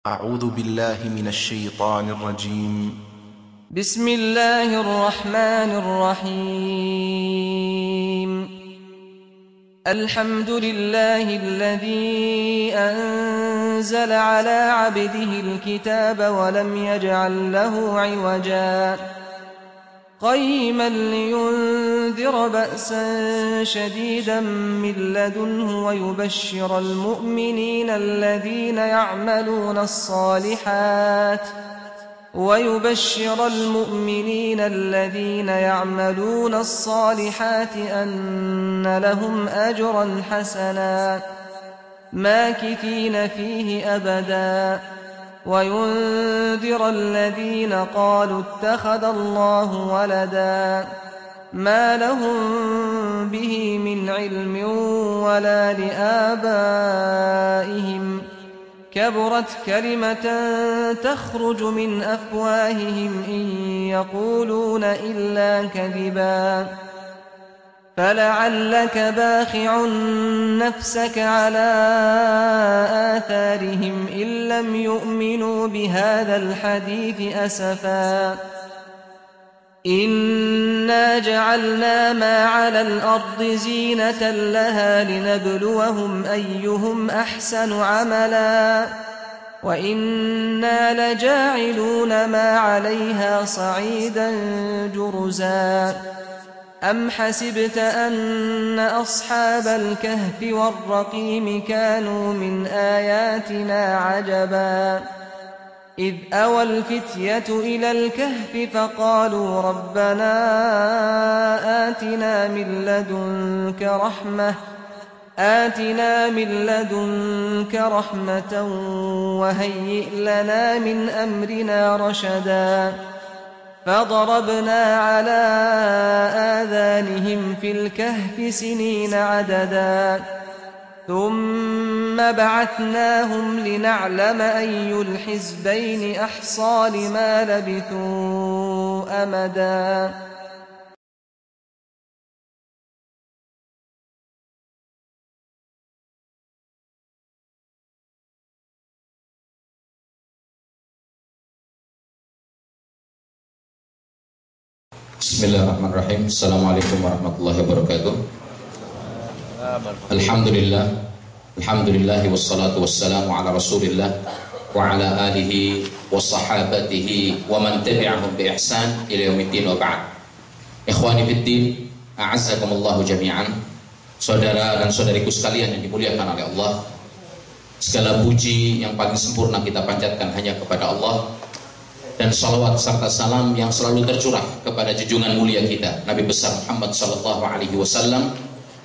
أعوذ بالله من الشيطان الرجيم. بسم الله الرحمن الرحيم. الحمد لله الذي أنزل على عبده الكتاب ولم يجعل له عوجا قيما لينذر بأسا شديدا من لدنه ويبشر المؤمنين الذين يعملون الصالحات أن لهم أجرا حسنا ماكثين فيه أبدا وينذر الذين قالوا اتخذ الله ولدا ما لهم به من علم ولا لآبائهم كبرت كلمة تخرج من أفواههم إن يقولون إلا كذبا فلعلك باخع نفسك على آثارهم إن لم يؤمنوا بهذا الحديث أسفا إنا جعلنا ما على الأرض زينة لها لنبلوهم أيهم أحسن عملا وإنا لجاعلون ما عليها صعيدا جرزا أم حسبت أن أصحاب الكهف والرقيم كانوا من آياتنا عجبا إذ أوى الفتية إلى الكهف فقالوا ربنا آتنا من لدنك رحمة وهيئ لنا من أمرنا رشدا فضربنا على آذانهم في الكهف سنين عددا ثم بعثناهم لنعلم أي الحزبين أحصى لما لبثوا أمدا. Bismillahirrahmanirrahim. Assalamualaikum warahmatullahi wabarakatuh. Alhamdulillahi wassalatu wassalamu ala rasulillah wa ala alihi wa sahabatihi wa man tabi'ahum bi ihsan ila yaumiddin wa ba'd. Ikhwani fiddin, a'azzakumullahu jami'an. Saudara dan saudariku sekalian yang dimuliakan oleh Allah, segala puji yang paling sempurna kita panjatkan hanya kepada Allah, dan salawat serta salam yang selalu tercurah kepada junjungan mulia kita Nabi besar Muhammad sallallahu alaihi wasallam,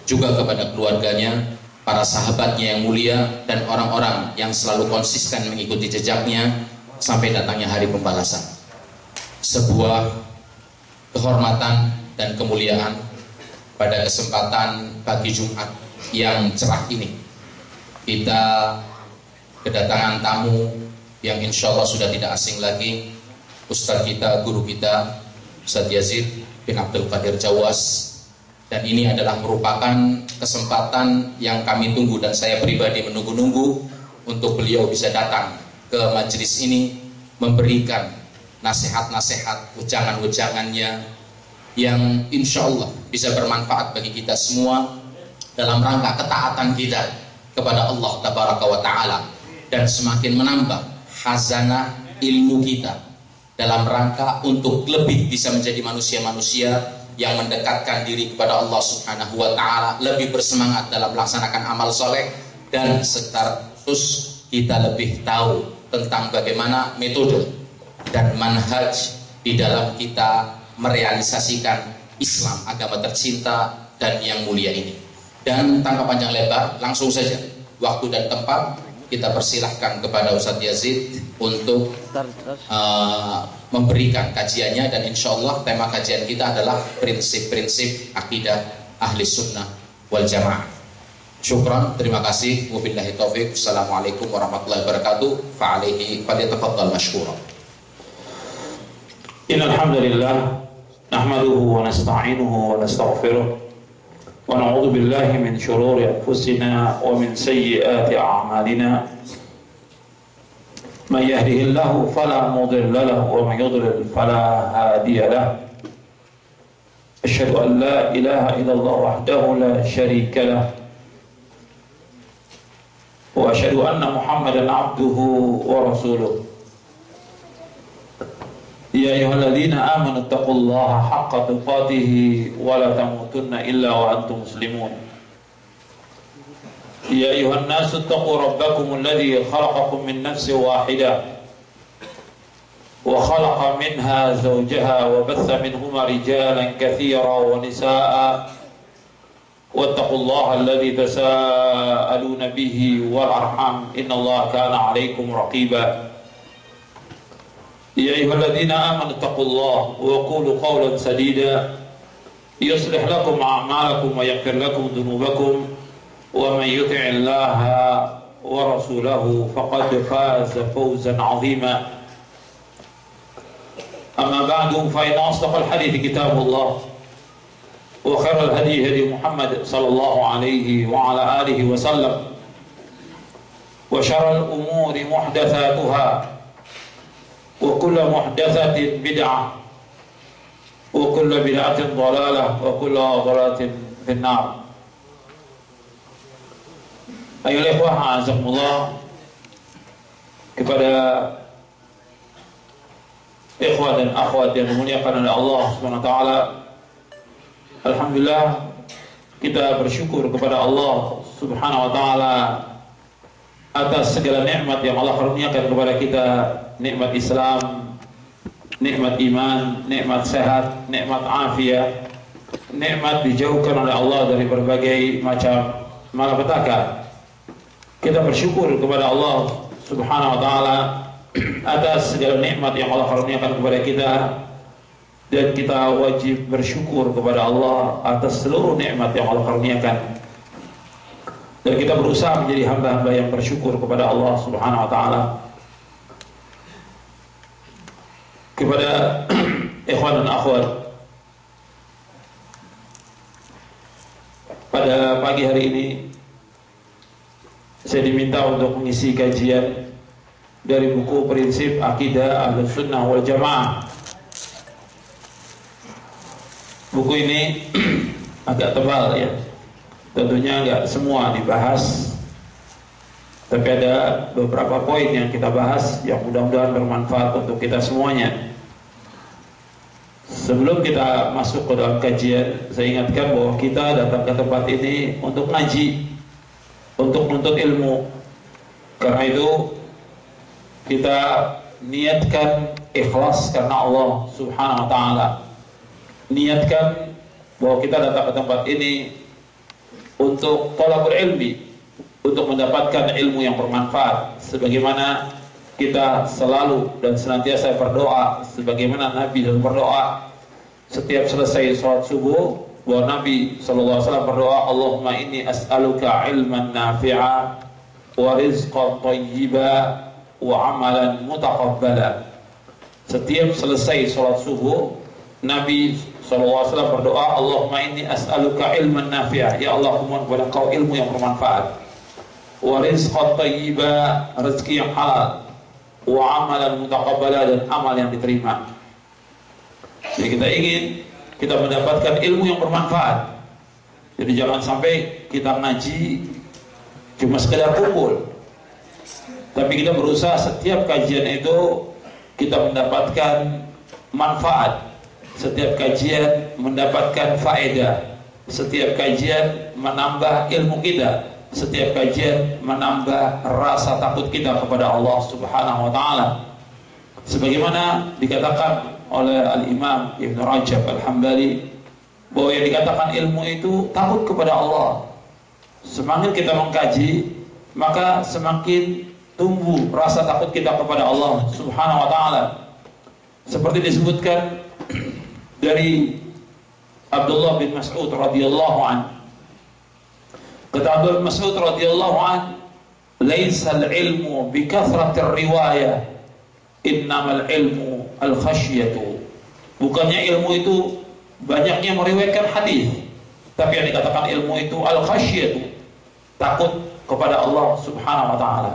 juga kepada keluarganya, para sahabatnya yang mulia, dan orang-orang yang selalu konsisten mengikuti jejaknya sampai datangnya hari pembalasan. Sebuah kehormatan dan kemuliaan pada kesempatan pagi Jumat yang cerah ini, kita kedatangan tamu yang insya Allah sudah tidak asing lagi, Ustadz kita, guru kita, Ustadz Yazid bin Abdul Qadir Jawas. Dan ini adalah merupakan kesempatan yang kami tunggu, dan saya pribadi menunggu-nunggu untuk beliau bisa datang ke majelis ini, memberikan nasihat-nasihat, ujangan-ujangannya yang insya Allah bisa bermanfaat bagi kita semua dalam rangka ketaatan kita kepada Allah Tabaraka wa Ta'ala, dan semakin menambah khazanah ilmu kita dalam rangka untuk lebih bisa menjadi manusia-manusia yang mendekatkan diri kepada Allah Subhanahu wa Ta'ala, lebih bersemangat dalam melaksanakan amal soleh, dan sekaligus kita lebih tahu tentang bagaimana metode dan manhaj di dalam kita merealisasikan Islam, agama tercinta dan yang mulia ini. Dan tanpa panjang lebar, langsung saja waktu dan tempat kita persilahkan kepada Ustadz Yazid untuk memberikan kajiannya, dan insya Allah tema kajian kita adalah prinsip-prinsip akidah ahli sunnah wal jamaah. Syukran, terima kasih. Wabillahi taufiq. Assalamualaikum warahmatullahi wabarakatuh. Fa'alaihi falyatafaddal mashkura. Innal hamdalillah nahmaduhu wa nasta'inuhu wa nastaghfiruh ونعوذ بالله من شرور أنفسنا ومن سيئات أعمالنا من يهده الله فلا مضل له ومن يضلل فلا هادي له أشهد أن لا إله إلا الله وحده لا شريك له وأشهد أن محمدا عبده ورسوله يا أيها الذين آمنوا اتقوا الله حق تقاته ولا تموتن إلا وأنتم مسلمون يا أيها الناس اتقوا ربكم الذي خلقكم من نفس واحدة وخلق منها زوجها وبث منهما رجالا كثيرا ونساء واتقوا الله الذي تساءلون به والأرحام إن الله كان عليكم رقيبا يا أيها الذين آمنوا اتقوا الله وقولوا قولا سديدا يصلح لكم أعمالكم ويغفر لكم ذنوبكم ومن يطع الله ورسوله فقد فاز فوزا عظيما أما بعد فإن أصدق الحديث كتاب الله وخير الهدي هدي محمد صلى الله عليه وعلى آله وسلم وشر الأمور محدثاتها وكل محدثة بدعة وكل بدعة ضلالة وكل ضلالة في النار. Ayolah ikhwah, a'azakumullah, kepada ikhwah dan akhwat yang dimuliakan oleh Allah Subhanahu wa taala. Alhamdulillah, kita bersyukur kepada Allah Subhanahu wa taala atas segala nikmat yang Allah karuniakan kepada kita, nikmat Islam, nikmat iman, nikmat sehat, nikmat afiat, nikmat dijauhkan oleh Allah dari berbagai macam malapetaka. Kita bersyukur kepada Allah Subhanahu wa taala atas segala nikmat yang Allah karuniakan kepada kita, dan kita wajib bersyukur kepada Allah atas seluruh nikmat yang Allah karuniakan. Dan kita berusaha menjadi hamba-hamba yang bersyukur kepada Allah Subhanahu wa taala. Kepada ikhwan dan akhwat, pada pagi hari ini saya diminta untuk mengisi kajian dari buku Prinsip Akidah Ahlus Sunnah wal Jamaah. Buku ini agak tebal ya, tentunya nggak semua dibahas, tapi ada beberapa poin yang kita bahas yang mudah-mudahan bermanfaat untuk kita semuanya. Sebelum kita masuk ke dalam kajian, saya ingatkan bahwa kita datang ke tempat ini untuk ngaji, untuk menuntut ilmu. Karena itu kita niatkan ikhlas karena Allah Subhanahu wa taala. Niatkan bahwa kita datang ke tempat ini untuk thalabul ilmi, untuk mendapatkan ilmu yang bermanfaat, sebagaimana kita selalu dan senantiasa berdoa, sebagaimana Nabi SAW berdoa setiap selesai sholat subuh, bahwa Nabi SAW berdoa, Allahumma inni as'aluka ilman nafi'a wa rizqan thayyiba wa amalan mutaqabbala. Setiap selesai sholat subuh, Nabi SAW berdoa, Allahumma inni as'aluka ilman nafi'a, ya Allah, kumohon kepada Engkau ilmu yang bermanfaat, wa rizqan thayyiba, rezeki yang halal, wa amalan mutaqabbala, dan amal yang diterima. Jadi kita ingin kita mendapatkan ilmu yang bermanfaat. Jadi jangan sampai kita ngaji cuma sekedar kumpul, tapi kita berusaha setiap kajian itu kita mendapatkan manfaat, setiap kajian mendapatkan faedah, setiap kajian menambah ilmu kita, setiap kajian menambah rasa takut kita kepada Allah Subhanahu wa taala. Sebagaimana dikatakan oleh Al-Imam Ibn Rajab Al-Hambali, bahwa yang dikatakan ilmu itu takut kepada Allah. Semakin kita mengkaji, maka semakin tumbuh rasa takut kita kepada Allah Subhanahu wa taala. Seperti disebutkan dari Abdullah bin Mas'ud radhiyallahu anhu. Kata Abdullah bin Mas'ud radhiyallahu anhu, "Laisa al-ilmu bi kathratir riwayah, innamal ilmu al-khasyatu." Bukannya ilmu itu banyaknya meriwayatkan hadis, tapi yang dikatakan ilmu itu al-khasyatu, takut kepada Allah Subhanahu wa taala.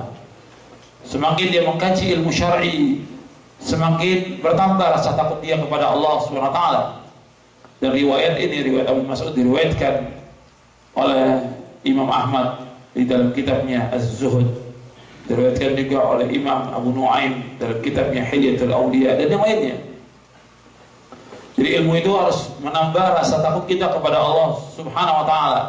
semakin dia mengkaji ilmu syar'i, semakin bertambah rasa takut dia kepada Allah Subhanahu wa taala. Dan riwayat ini, riwayat Abu Mas'ud, diriwayatkan oleh Imam Ahmad di dalam kitabnya Az-Zuhud, diriwayatkan juga oleh Imam Abu Nuaim dalam kitabnya Hilyatul Awliya, dan yang lainnya. Jadi ilmu itu harus menambah rasa takut kita kepada Allah Subhanahu wa taala.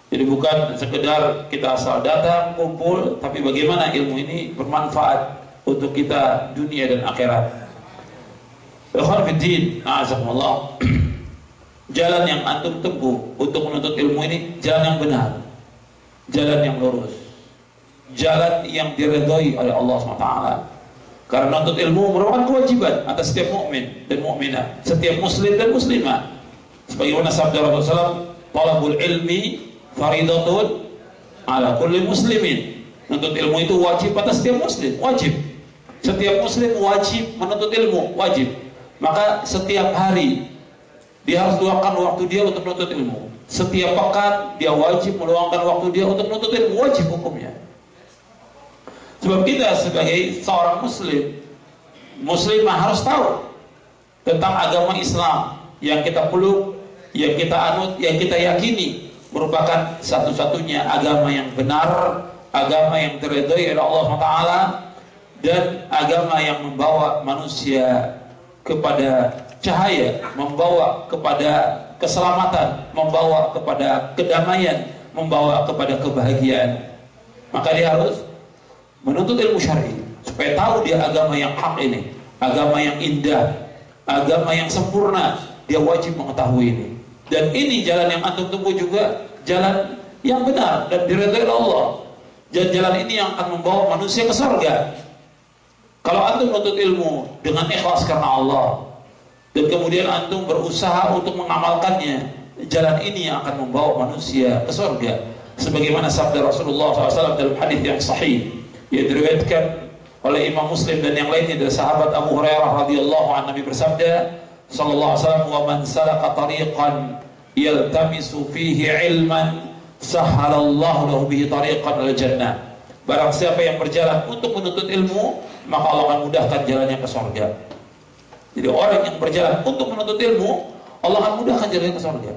Jadi bukan sekedar kita asal datang, kumpul, tapi bagaimana ilmu ini bermanfaat untuk kita dunia dan akhirat. Ikhwan fiddin, a'azakumullah. Jalan yang antum tempuh untuk menuntut ilmu ini jalan yang benar, jalan yang lurus, jalan yang diridhai oleh Allah SWT. Karena menuntut ilmu merupakan kewajiban atas setiap mukmin dan mukminah, setiap muslim dan muslimah. Sebagaimana sabda Rasulullah SAW, talabul ilmi faridatun ala kulli muslimin. Menuntut ilmu itu wajib atas setiap muslim, wajib. Setiap muslim wajib menuntut ilmu, wajib. Maka setiap hari dia harus luangkan waktu dia untuk menuntut ilmu. Setiap pekan dia wajib meluangkan waktu dia untuk menuntut ilmu, wajib hukumnya. Sebab kita sebagai seorang muslim, muslimah harus tahu tentang agama Islam yang kita peluk, yang kita anut, yang kita yakini merupakan satu-satunya agama yang benar, agama yang diridhai oleh Allah SWT, dan agama yang membawa manusia kepada cahaya, membawa kepada keselamatan, membawa kepada kedamaian, membawa kepada kebahagiaan. Maka dia harus menuntut ilmu syar'i supaya tahu dia agama yang hak ini, agama yang indah, agama yang sempurna. Dia wajib mengetahui ini. Dan ini jalan yang antum tempuh juga jalan yang benar dan diridhai oleh Allah. Dan jalan ini yang akan membawa manusia ke surga. Kalau antum menuntut ilmu dengan ikhlas karena Allah, dan kemudian antum berusaha untuk mengamalkannya, jalan ini yang akan membawa manusia ke surga. Sebagaimana sabda Rasulullah SAW dalam hadis yang sahih yang diriwayatkan oleh Imam Muslim dan yang lainnya dari sahabat Abu Hurairah radhiyallahu anhu, Nabi bersabda sallallahu alaihi wasallam, "Wa man salaka tariqan yaltamisu fihi ilman sahhalallahu lahu bihi tariqan ilal jannah." Barang siapa yang berjalan untuk menuntut ilmu, maka Allah akan mudahkan jalannya ke surga. Jadi orang yang berjalan untuk menuntut ilmu, Allah akan mudahkan jalan ke surga.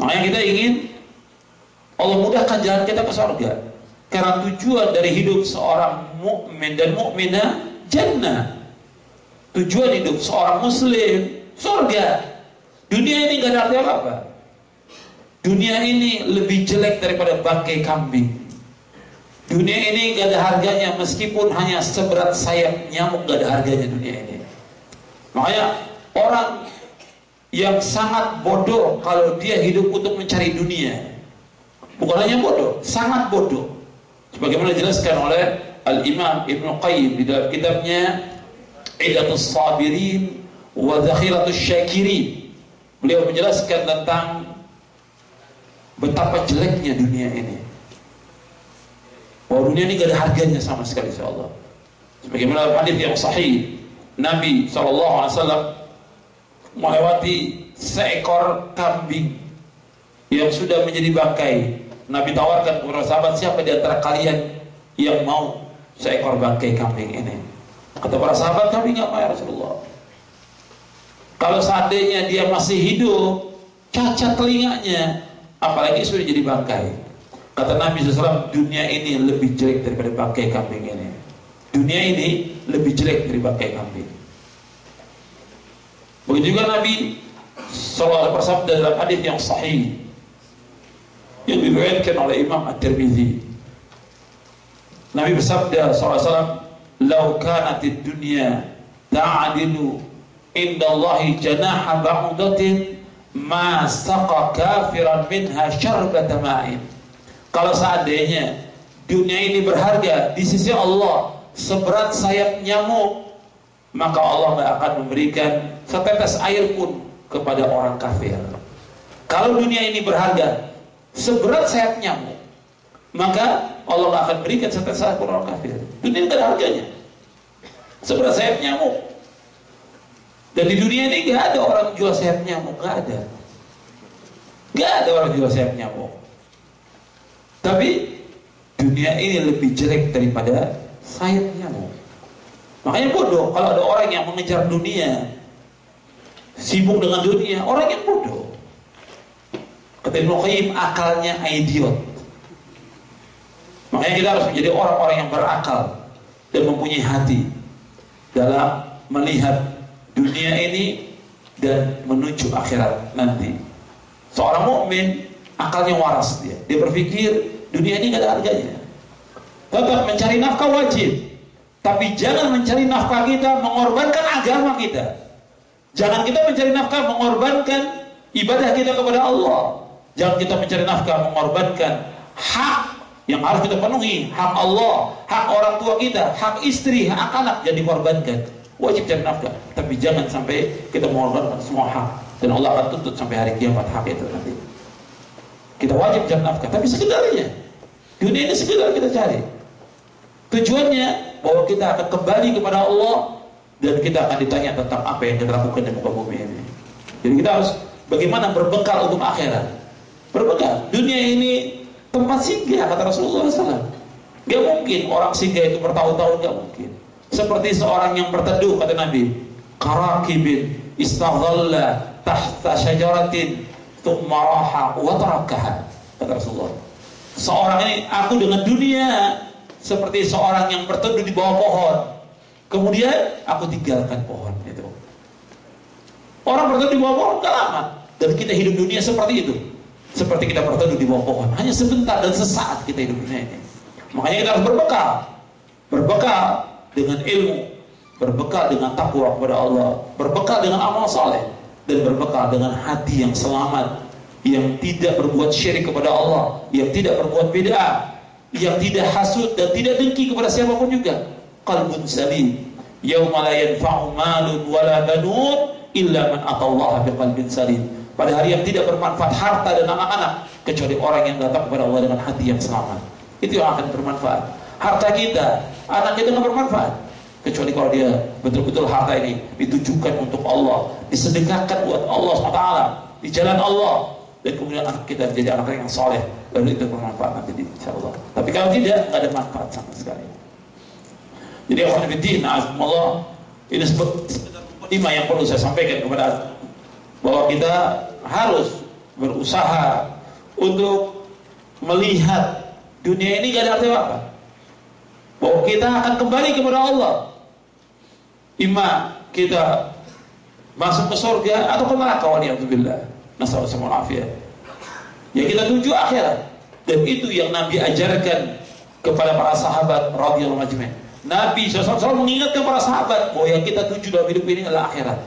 Makanya kita ingin Allah mudahkan jalan kita ke surga. Karena tujuan dari hidup seorang mukmin dan mukminah jannah. Tujuan hidup seorang muslim surga. Dunia ini gak ada arti apa-apa. Dunia ini lebih jelek daripada bangkai kambing. Dunia ini gak ada harganya, meskipun hanya seberat sayap nyamuk, gak ada harganya dunia ini. Makanya orang yang sangat bodoh kalau dia hidup untuk mencari dunia. Bukan hanya bodoh, sangat bodoh. Sebagaimana dijelaskan oleh Al-Imam Ibnu Qayyim di dalam kitabnya Iddatus Sabirin wa Zakhiratus Syakirin. Beliau menjelaskan tentang betapa jeleknya dunia ini. Bahwa dunia ini gak ada harganya sama sekali, insyaallah. Sebagaimana hadis yang sahih, Nabi SAW melewati seekor kambing yang sudah menjadi bangkai. Nabi tawarkan kepada sahabat, siapa di antara kalian yang mau seekor bangkai kambing ini? Kata para sahabat, kami nggak mau ya Rasulullah. Kalau seandainya dia masih hidup, cacat telinganya, apalagi sudah jadi bangkai. Kata Nabi SAW, dunia ini lebih jelek daripada bangkai kambing ini. Dunia ini lebih jelek dari bangkai kambing. Begitu juga Nabi SAW bersabda dalam hadis yang sahih yang diriwayatkan oleh Imam At-Tirmidzi. Nabi bersabda SAW, "Lau kanatid dunya ta'adilu indallahi janaha ba'udatin ma saqa kafiran minha syarbata ma'in." Kalau seandainya dunia ini berharga di sisi Allah seberat sayap nyamuk, maka Allah tidak akan memberikan setetes air pun kepada orang kafir. Kalau dunia ini berharga seberat sayap nyamuk, maka Allah tidak akan berikan setetes air pun orang kafir. Dunia ini tidak ada harganya, seberat sayap nyamuk. Dan di dunia ini tidak ada orang jual sayap nyamuk, tidak ada. Tidak ada orang jual sayap nyamuk. Tapi dunia ini lebih jelek daripada sayap nyamuk. Makanya bodoh kalau ada orang yang mengejar dunia, sibuk dengan dunia, orang yang bodoh. Kata Ibnu Qayyim, akalnya idiot. Makanya kita harus menjadi orang-orang yang berakal dan mempunyai hati dalam melihat dunia ini dan menuju akhirat nanti. Seorang mukmin akalnya waras, dia berpikir dunia ini gak ada harganya. Tetap mencari nafkah wajib, tapi jangan mencari nafkah kita mengorbankan agama kita. Jangan kita mencari nafkah mengorbankan ibadah kita kepada Allah. Jangan kita mencari nafkah mengorbankan hak yang harus kita penuhi, hak Allah, hak orang tua kita, hak istri, hak anak, jangan dikorbankan. Wajib cari nafkah, tapi jangan sampai kita mengorbankan semua hak, dan Allah akan tuntut sampai hari kiamat hak itu nanti. Kita wajib cari nafkah, tapi sekedarnya. Dunia ini sekedar kita cari. Tujuannya bahwa kita akan kembali kepada Allah dan kita akan ditanya tentang apa yang kita lakukan di muka bumi ini. Jadi kita harus bagaimana berbekal untuk akhirat. Berbekal. Dunia ini tempat singgah, kata Rasulullah SAW. Gak mungkin orang singgah itu bertahun-tahun, gak mungkin. Seperti seorang yang berteduh, kata Nabi, karakibin istadhalla tahta syajaratin thumma raha wa tarakaha, kata Rasulullah. Seorang ini, aku dengan dunia seperti seorang yang berteduh di bawah pohon, kemudian aku tinggalkan pohon itu. Orang berteduh di bawah pohon gak lama, dan kita hidup dunia seperti itu. Seperti kita berteduh di bawah pohon, hanya sebentar dan sesaat kita hidup dunia ini. Makanya kita harus berbekal. Berbekal dengan ilmu, berbekal dengan takwa kepada Allah, berbekal dengan amal saleh, dan berbekal dengan hati yang selamat, yang tidak berbuat syirik kepada Allah, yang tidak berbuat bid'ah, yang tidak hasud dan tidak dengki kepada siapapun juga. Qalbun salim, yauma la yanfa'u malun wala banun illa man atallaha biqalbin salim. Pada hari yang tidak bermanfaat harta dan anak-anak kecuali orang yang datang kepada Allah dengan hati yang selamat. Itu yang akan bermanfaat. Harta kita, anak kita nggak bermanfaat kecuali kalau dia betul-betul harta ini ditujukan untuk Allah, disedekahkan buat Allah SWT di jalan Allah, dan kemudian anak kita menjadi anak yang soleh, lalu itu bermanfaat nanti insyaallah. Tapi kalau tidak, nggak ada manfaat sama sekali. Jadi Allah, ini sekedar lima yang perlu saya sampaikan kepada bahwa kita harus berusaha untuk melihat dunia ini gak ada arti apa, bahwa kita akan kembali kepada Allah. Imma kita masuk ke surga atau ke neraka, waliyadzubillah, nasallallahu alaihi wasallam. Ya kita tuju akhirat, dan itu yang Nabi ajarkan kepada para sahabat radhiyallahu anhum. Nabi SAW mengingatkan para sahabat bahwa yang kita tuju dalam hidup ini adalah akhirat.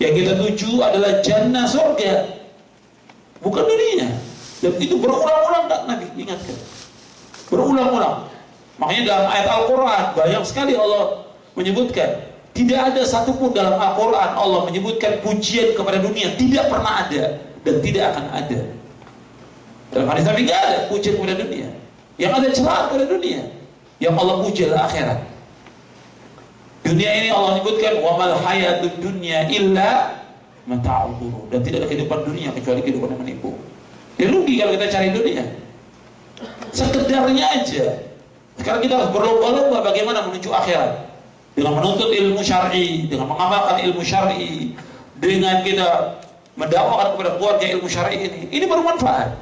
Yang kita tuju adalah jannah, surga, bukan dunia. Dan itu berulang-ulang Nabi ingatkan, berulang-ulang. Makanya dalam ayat Al-Quran banyak sekali Allah menyebutkan. Tidak ada satupun dalam Al-Quran Allah menyebutkan pujian kepada dunia. Tidak pernah ada dan tidak akan ada. Dalam hadis Nabi tidak ada pujian kepada dunia. Yang ada celaan kepada dunia. Yang Allah puji adalah akhirat. Dunia ini Allah menyebutkan wa mal hayatud dunya illa mata'ul ghurur, dan tidak ada kehidupan dunia kecuali kehidupan yang menipu. Ya rugi kalau kita cari dunia. Sekedarnya aja. Sekarang kita harus berlomba-lomba bagaimana menuju akhirat. Dengan menuntut ilmu syar'i, dengan mengamalkan ilmu syar'i, dengan kita mendakwakan kepada keluarga ilmu syar'i ini. Ini bermanfaat.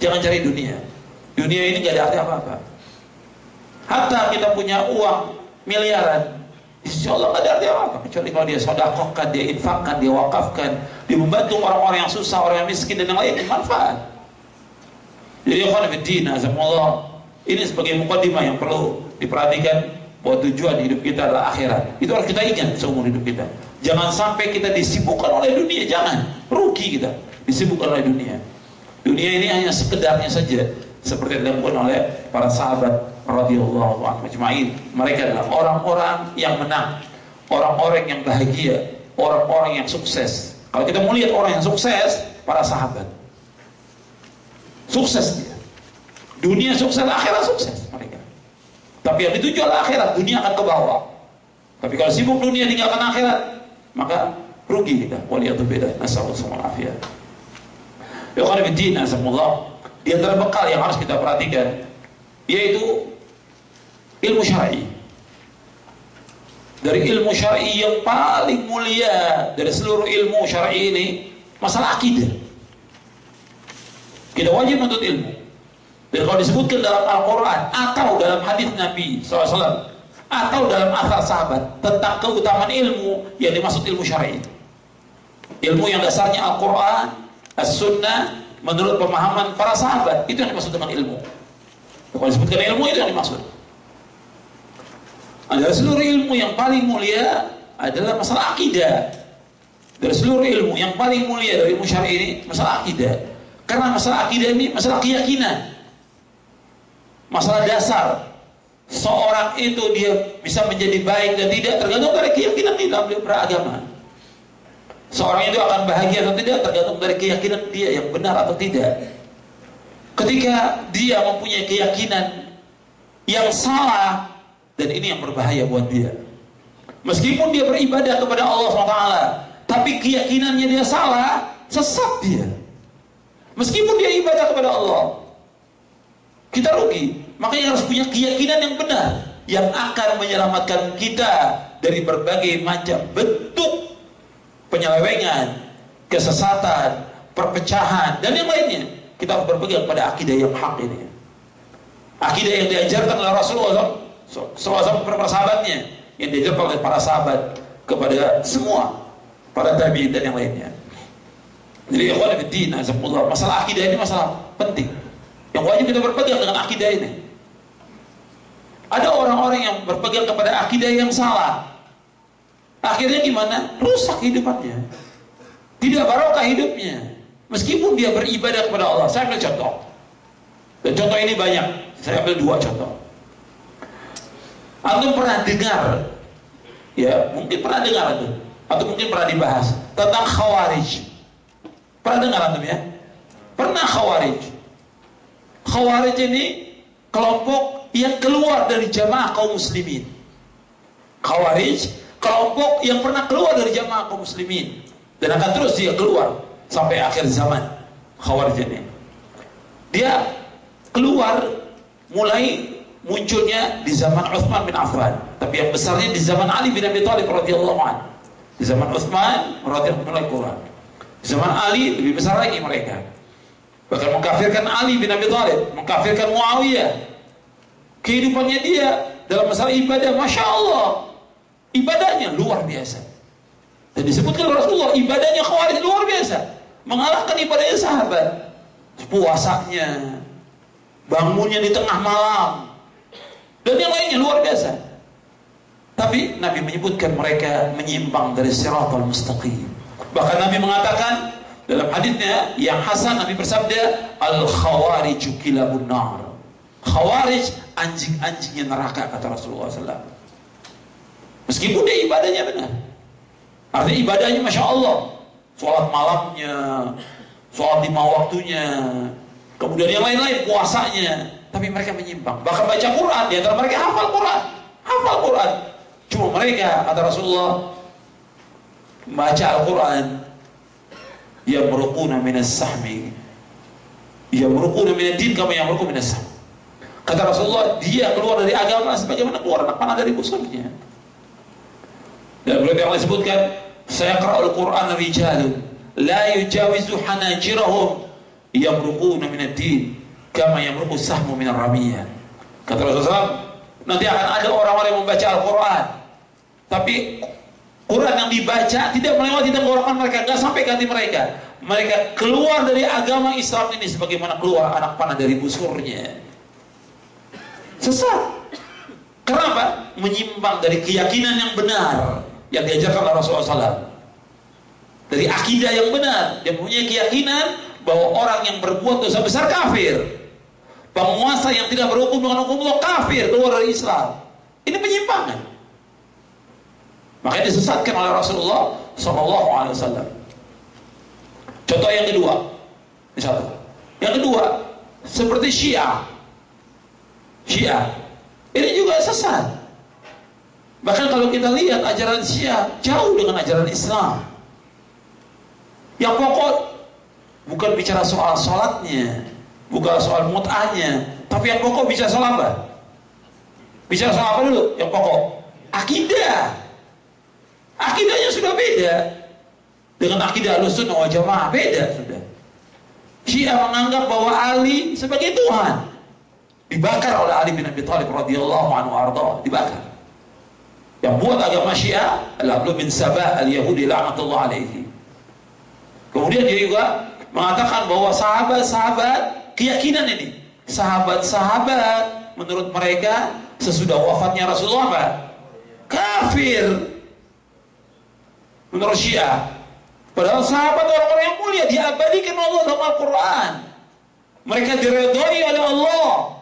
Jangan cari dunia. Dunia ini gak ada arti apa-apa. Hatta kita punya uang miliaran, insya Allah gak ada arti apa-apa kecuali kalau dia sedekahkan, dia infakkan, dia wakafkan, dia membantu orang-orang yang susah, orang yang miskin dan yang lain, manfaat. Jadi ini sebagai mukadimah yang perlu diperhatikan, bahwa tujuan hidup kita adalah akhirat. Itu harus kita ingat seumur hidup kita. Jangan sampai kita disibukkan oleh dunia, jangan, rugi kita disibukkan oleh dunia. Dunia ini hanya sekedarnya saja, seperti yang dilakukan oleh para sahabat radhiyallahu anhum ajma'in. Mereka adalah orang-orang yang menang, orang-orang yang bahagia, orang-orang yang sukses. Kalau kita mau lihat orang yang sukses, para sahabat sukses dia. Dunia sukses, akhirat sukses mereka. Tapi yang dituju adalah akhirat, dunia akan ke bawah. Tapi kalau sibuk dunia tinggalkan akhirat, maka rugi kita. Waliyadzubillah, nasallallahu alaihi wasallam. Di antara bekal yang harus kita perhatikan yaitu ilmu syar'i. Dari ilmu syar'i yang paling mulia dari seluruh ilmu syar'i ini, masalah akidah. Kita wajib menuntut ilmu. Dan kalau disebutkan dalam Al-Quran atau dalam hadis Nabi SAW atau dalam asar sahabat tentang keutamaan ilmu, yang dimaksud ilmu syar'i, ilmu yang dasarnya Al-Quran, As-Sunnah, menurut pemahaman para sahabat, itu yang dimaksud dengan ilmu. Kalau disebutkan ilmu, itu yang dimaksud. Dari seluruh ilmu yang paling mulia adalah masalah akidah. Dari seluruh ilmu yang paling mulia dari ilmu syar'i ini masalah akidah. Karena masalah akidah ini masalah keyakinan, masalah dasar. Seorang itu dia bisa menjadi baik dan tidak tergantung dari keyakinan dia dalam beragama. Seorang itu akan bahagia atau tidak tergantung dari keyakinan dia yang benar atau tidak. Ketika dia mempunyai keyakinan yang salah, dan ini yang berbahaya buat dia. Meskipun dia beribadah kepada Allah SWT, tapi keyakinannya dia salah, sesat dia. Meskipun dia ibadah kepada Allah, kita rugi. Makanya harus punya keyakinan yang benar, yang akan menyelamatkan kita dari berbagai macam bentuk penyelewengan, kesesatan, perpecahan, dan yang lainnya. Kita harus berpegang pada akidah yang hak ini. Akidah yang diajarkan oleh Rasulullah SAW kepada para sahabatnya, yang diajarkan oleh para sahabat kepada semua para tabi'in dan yang lainnya. Jadi ikhwan fillah, azzakumullah, masalah akidah ini masalah penting yang wajib kita berpegang dengan akidah ini. Ada orang-orang yang berpegang kepada akidah yang salah, akhirnya gimana? Rusak hidupannya, tidak barokah hidupnya, meskipun dia beribadah kepada Allah. Saya ambil contoh, dan contoh ini banyak. Saya ambil 2 contoh. Antum pernah dengar, ya mungkin pernah dengar atau mungkin pernah dibahas tentang Khawarij. Pernah dengar antum ya? Pernah Khawarij. Khawarij ini kelompok yang keluar dari jamaah kaum muslimin. Khawarij, kelompok yang pernah keluar dari jamaah kaum muslimin dan akan terus dia keluar sampai akhir zaman. Khawarij ini, dia keluar mulai munculnya di zaman Utsman bin Affan, tapi yang besarnya di zaman Ali bin Abi Thalib radhiyallahu anhu. Di zaman Utsman radhiyallahu anhu, di zaman Ali lebih besar lagi mereka. Bahkan mengkafirkan Ali bin Abi Thalib, mengkafirkan Muawiyah. Kehidupannya dia dalam masalah ibadah, masya Allah, ibadahnya luar biasa. Dan disebutkan Rasulullah, ibadahnya Khawarij luar biasa, mengalahkan ibadahnya sahabat. Puasanya, bangunnya di tengah malam, dan yang lainnya luar biasa. Tapi Nabi menyebutkan mereka menyimpang dari siratal mustaqim. Bahkan Nabi mengatakan dalam hadisnya yang hasan, Nabi bersabda, al-khawariju kilabun nar. Khawarij anjing-anjingnya neraka, kata Rasulullah SAW. Meskipun dia ibadahnya benar, artinya ibadahnya masya Allah, sholat malamnya, sholat 5 waktunya, kemudian yang lain-lain, puasanya, tapi mereka menyimpang. Bahkan baca Quran, di antara mereka hafal Quran. Cuma mereka, kata Rasulullah, baca Al-Quran, yamruquna minas sahmi, yamruquna minad din kama yamruqu minas sahmi. Kata Rasulullah, dia keluar dari agama sebagaimana keluar anak panah dari busuknya. Dan beliau yang disebutkan, sayaqra'ul Qur'an rijalun la yujawizu hanajirahum yamruquna minad din kama yamruqu sahmu minar ramiyah. Kata Rasulullah, nanti akan ada orang-orang yang membaca Al-Quran, tapi Quran yang dibaca tidak melewati tenggorokan mereka, tidak sampai ke hati mereka. Mereka keluar dari agama Islam ini sebagaimana keluar anak panah dari busurnya. Sesat. Kenapa? Menyimpang dari keyakinan yang benar yang diajarkan oleh Rasulullah SAW. Dari akidah yang benar, dia punya keyakinan bahwa orang yang berbuat dosa besar kafir, penguasa yang tidak berhukum dengan hukum Allah kafir, keluar dari Islam. Ini penyimpangan. Makanya disesatkan oleh Rasulullah SAW. Contoh yang kedua, ini satu. Yang kedua, seperti Syiah. Ini juga sesat. Bahkan kalau kita lihat ajaran Syiah jauh dengan ajaran Islam. Yang pokok bukan bicara soal sholatnya, bukan soal mut'ahnya, Tapi yang pokok bicara soal apa? Bicara soal apa dulu? Yang pokok akidah. Akidahnya sudah beda dengan akidah Ahlussunnah wal Jamaah, beda sudah. Syiah menganggap bahwa Ali sebagai Tuhan, dibakar oleh Ali bin Abi Thalib radhiyallahu anhu arda, dibakar. Yang buat agama Syiah adalah Abdullah bin Sabah al-Yahudi laknatullah alaihi. Kemudian dia juga mengatakan bahwa sahabat-sahabat, keyakinan ini, sahabat-sahabat menurut mereka sesudah wafatnya Rasulullah apa? Kafir. Menurut Syiah. Padahal sahabat orang-orang yang mulia diabadikan Allah dalam Al-Quran. Mereka diridhai oleh Allah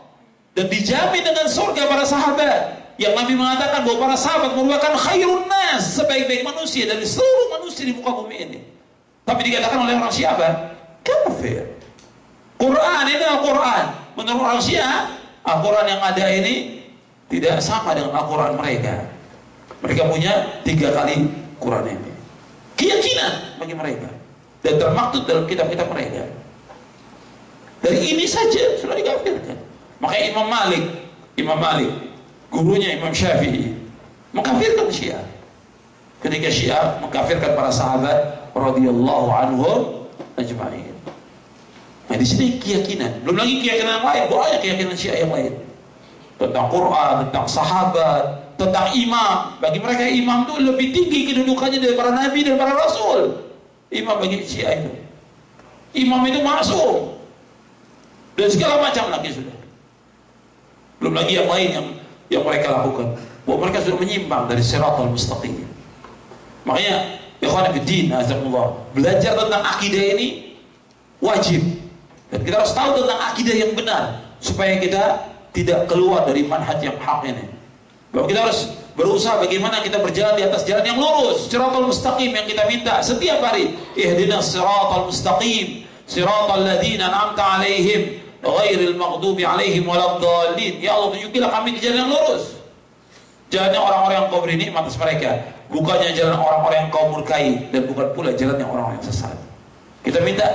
dan dijamin dengan surga para sahabat. Yang Nabi mengatakan bahwa para sahabat merupakan khairun nas, sebaik-baik manusia dari seluruh manusia di muka bumi ini. Tapi dikatakan oleh orang Syiah apa? Kafir. Quran ini Al-Quran. Menurut orang Syiah, Al-Quran yang ada ini tidak sama dengan Al-Quran mereka. Mereka punya 3 kali Quran ini. Keyakinan bagi mereka dan termaktub dalam kitab-kitab mereka. Dari ini saja sudah dikafirkan. Makanya Imam Malik, gurunya Imam Syafi'i, mengkafirkan Syiah. Ketika Syiah mengkafirkan para sahabat radhiyallahu anhum ajma'in. Nah, di sini keyakinan. Belum lagi keyakinan yang lain, banyak keyakinan Syiah yang lain. Tentang Quran, tentang sahabat, tentang imam. Bagi mereka imam itu lebih tinggi kedudukannya daripada nabi dan para rasul. Imam bagi Syiah itu, imam itu maksum dan segala macam lagi sudah. Belum lagi yang lain yang mereka lakukan, bahwa mereka sudah menyimpang dari siratal mustaqim. Makanya ikhwan fillah, azakumullah, belajar tentang akidah ini wajib, dan kita harus tahu tentang akidah yang benar supaya kita tidak keluar dari manhaj yang hak ini. Bahwa kita harus berusaha bagaimana kita berjalan di atas jalan yang lurus, siratal mustaqim yang kita minta setiap hari. Ihdinas siratal mustaqim, siratal ladzina an'amta 'alaihim ghairil maghdubi 'alaihim waladdallin. Ya Allah, tunjukilah kami ke jalan yang lurus. Jalannya orang-orang yang kau beri nikmat atas mereka, bukannya jalan orang-orang yang kau murkai, dan bukan pula jalannya orang-orang yang sesat. Kita minta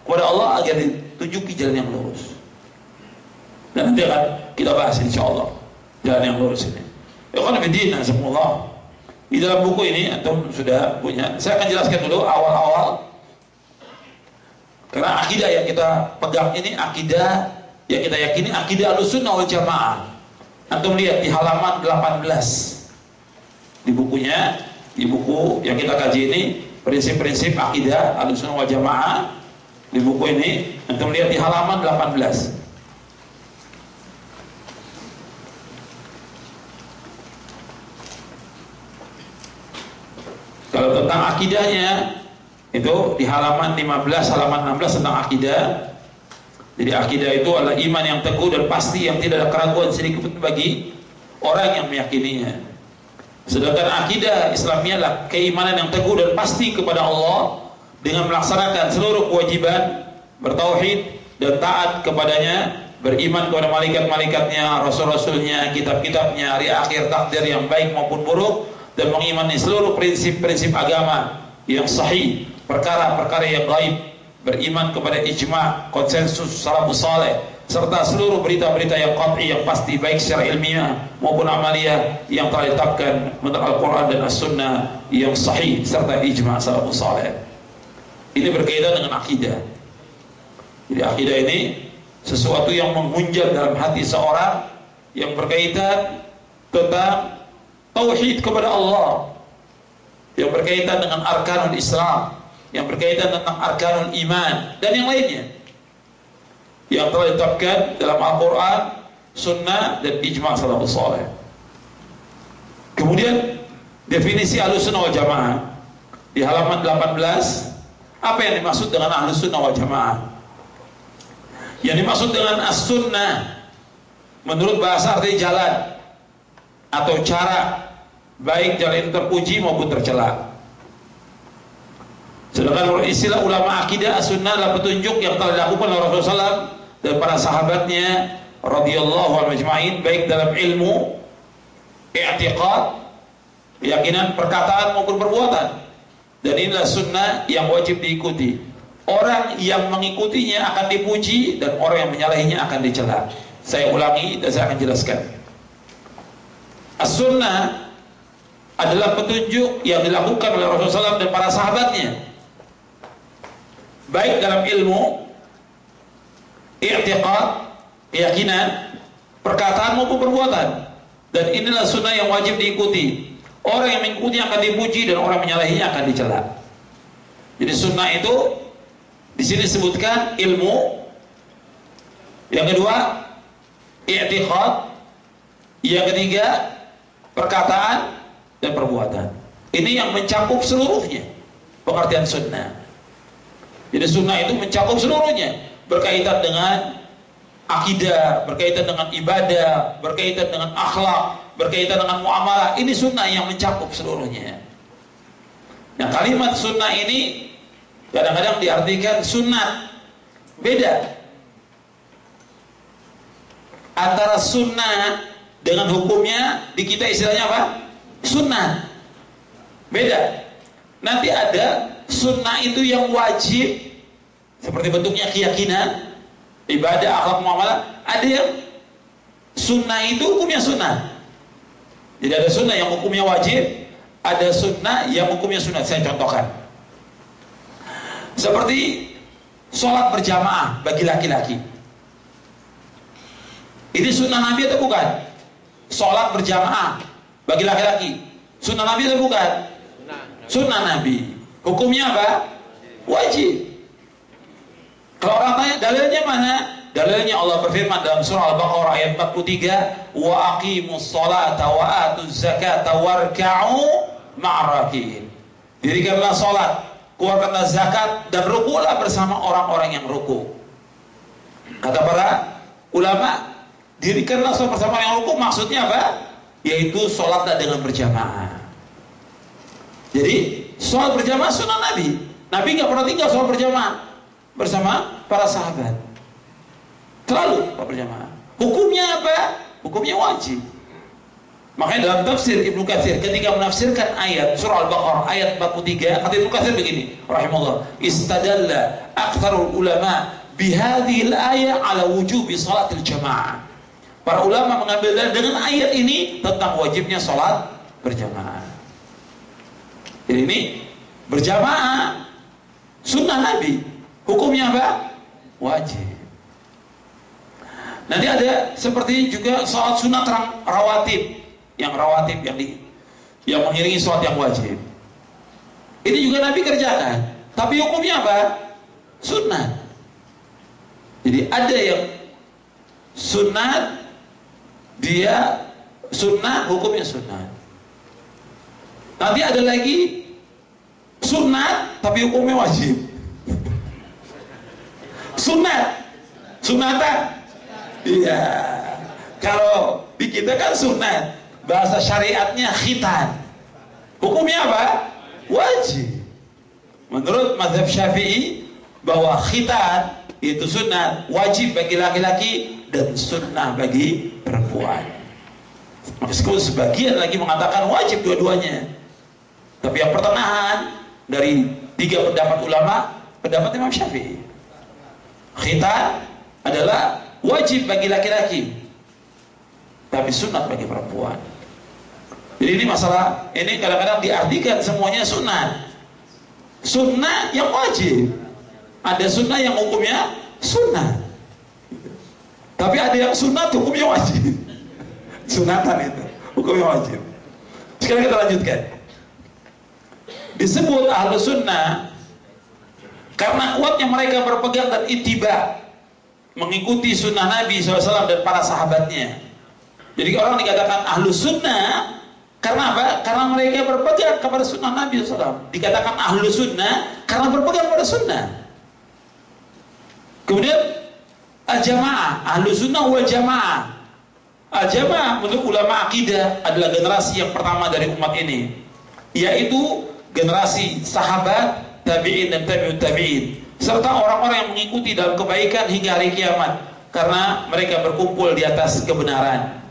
kepada Allah agar ditunjuki jalan yang lurus. Dan nanti akan kita bahas insyaallah jalan yang lurus ini. Di dalam buku ini antum sudah punya. Saya akan jelaskan dulu awal-awal, karena akidah yang kita pegang ini, akidah yang kita yakini, akidah Ahlussunnah wal Jamaah. Antum lihat di halaman 18 di bukunya, di buku yang kita kaji ini, prinsip-prinsip akidah Ahlussunnah wal Jamaah. Di buku ini antum lihat di halaman 18. Kalau tentang akidahnya itu di halaman 15, halaman 16 tentang akidah. Jadi akidah itu adalah iman yang teguh dan pasti yang tidak ada keraguan sedikit pun bagi orang yang meyakininya. Sedangkan akidah Islamiyah adalah keimanan yang teguh dan pasti kepada Allah dengan melaksanakan seluruh kewajiban, bertauhid dan taat kepadanya, beriman kepada malaikat-malaikatnya, rasul-rasulnya, kitab-kitabnya, hari akhir, takdir yang baik maupun buruk, dan mengimani seluruh prinsip-prinsip agama yang sahih, perkara-perkara yang gaib, beriman kepada ijma', konsensus salafus saleh, serta seluruh berita-berita yang qat'i, yang pasti, baik secara ilmiah maupun amaliyah yang telah ditetapkan menurut Al-Quran dan As-Sunnah yang sahih, serta ijma' salafus saleh. Ini berkaitan dengan akidah. Jadi akidah ini sesuatu yang menghunjam dalam hati seorang, yang berkaitan tentang tauhid kepada Allah, yang berkaitan dengan arkanul Islam, yang berkaitan tentang arkanul iman, dan yang lainnya yang telah ditetapkan dalam Al-Quran, Sunnah, dan ijma' salafus saleh. Kemudian definisi Ahlussunnah wal Jamaah di halaman 18. Apa yang dimaksud dengan Ahlussunnah wal Jamaah? Yang dimaksud dengan as-sunnah menurut bahasa artinya jalan atau cara, baik jalan itu terpuji maupun tercela. Sedangkan menurut istilah ulama akidah, as-sunnah adalah petunjuk yang telah dilakukan oleh Rasulullah SAW dan para sahabatnya radhiyallahu anhum ajma'in, baik dalam ilmu, i'tiqad, keyakinan, perkataan maupun perbuatan. Dan inilah sunnah yang wajib diikuti. Orang yang mengikutinya akan dipuji dan orang yang menyalahinya akan dicela. Saya ulangi dan saya akan jelaskan. As-sunnah adalah petunjuk yang dilakukan oleh Rasulullah SAW dan para sahabatnya, baik dalam ilmu, i'tiqad, keyakinan, perkataan maupun perbuatan. Dan inilah sunnah yang wajib diikuti. Orang yang mengikuti akan dipuji dan orang menyalahinya akan dicela. Jadi sunnah itu di sini disebutkan ilmu, yang kedua i'tiqad, yang ketiga perkataan dan perbuatan. Ini yang mencakup seluruhnya pengertian sunnah. Jadi sunnah itu mencakup seluruhnya, berkaitan dengan akidah, berkaitan dengan ibadah, berkaitan dengan akhlak, berkaitan dengan muamalah. Ini sunnah yang mencakup seluruhnya. Nah, kalimat sunnah ini kadang-kadang diartikan sunat. Beda antara sunnah dengan hukumnya, di kita istilahnya apa? Sunnah. Beda. Nanti ada sunnah itu yang wajib, seperti bentuknya keyakinan, ibadah, akhlak, muamalah. Ada yang sunnah itu hukumnya sunnah. Jadi ada sunnah yang hukumnya wajib, ada sunnah yang hukumnya sunnah. Saya contohkan. Seperti sholat berjamaah bagi laki-laki. Ini sunnah Nabi atau bukan? Sholat berjamaah bagi laki-laki, sunnah Nabi atau bukan? Sunnah Nabi. Hukumnya apa? Wajib. Kalau orang tanya dalilnya mana? Dalilnya Allah berfirman dalam surah Al-Baqarah ayat 43, wa aqimus sholata wa atuz zakata warka'u ma'arakin. Dirikanlah sholat, keluarkanlah zakat, dan rukulah bersama orang-orang yang ruku. Kata para ulama, dirikanlah sholat bersama yang ruku maksudnya apa? Yaitu sholatlah dengan berjamaah. Jadi sholat berjamaah sunnah Nabi. Nabi nggak pernah tinggal sholat berjamaah bersama para sahabat. Terlalu berjamaah. Hukumnya apa? Hukumnya wajib. Makanya dalam tafsir Ibnu Katsir ketika menafsirkan ayat surah Al-Baqarah ayat 43, kata Ibnu Katsir begini, rahimahullah, istadalla aktsarul ulama bihadhil ayat ala wujubi salatil jamaah. Para ulama mengambil dalil dengan ayat ini tentang wajibnya salat berjamaah. Jadi ini berjamaah sunnah Nabi. Hukumnya apa? Wajib. Nanti ada seperti juga salat sunat rawatib, yang rawatib yang mengiringi salat yang wajib. Ini juga Nabi kerjakan, tapi hukumnya apa? Sunnah. Jadi ada yang sunat, dia sunnah, hukumnya sunnah. Nanti ada lagi sunat tapi hukumnya wajib. Sunatan. Iya. Kalau di kita kan sunat, bahasa syariatnya khitan. Hukumnya apa? Wajib. Menurut mazhab Syafi'i bahwa khitan itu sunat, wajib bagi laki-laki dan sunnah bagi perempuan. Meskipun sebagian lagi mengatakan wajib dua-duanya. Tapi yang pertengahan dari 3 pendapat ulama, pendapat Imam Syafi'i, khitan adalah wajib bagi laki-laki tapi sunat bagi perempuan. Jadi ini masalah, ini kadang-kadang diartikan semuanya sunat. Sunnah yang wajib, ada sunnah yang hukumnya sunat, tapi ada yang sunat hukumnya wajib. Sunatan itu hukumnya wajib. Sekarang kita lanjutkan. Disebut ahlu sunnah karena kuatnya mereka berpegang dan ittiba, mengikuti sunnah Nabi SAW dan para sahabatnya. Jadi orang dikatakan ahlu sunnah karena apa? Karena mereka berpegang kepada sunnah Nabi SAW. Dikatakan ahlu sunnah karena berpegang pada sunnah. Kemudian al-jamaah, ahlu sunnah wal jamaah. Al-jamaah menurut ulama akidah adalah generasi yang pertama dari umat ini, yaitu generasi sahabat, tabi'in dan tabi'ut tabi'in, serta orang-orang yang mengikuti dalam kebaikan hingga hari kiamat, karena mereka berkumpul di atas kebenaran.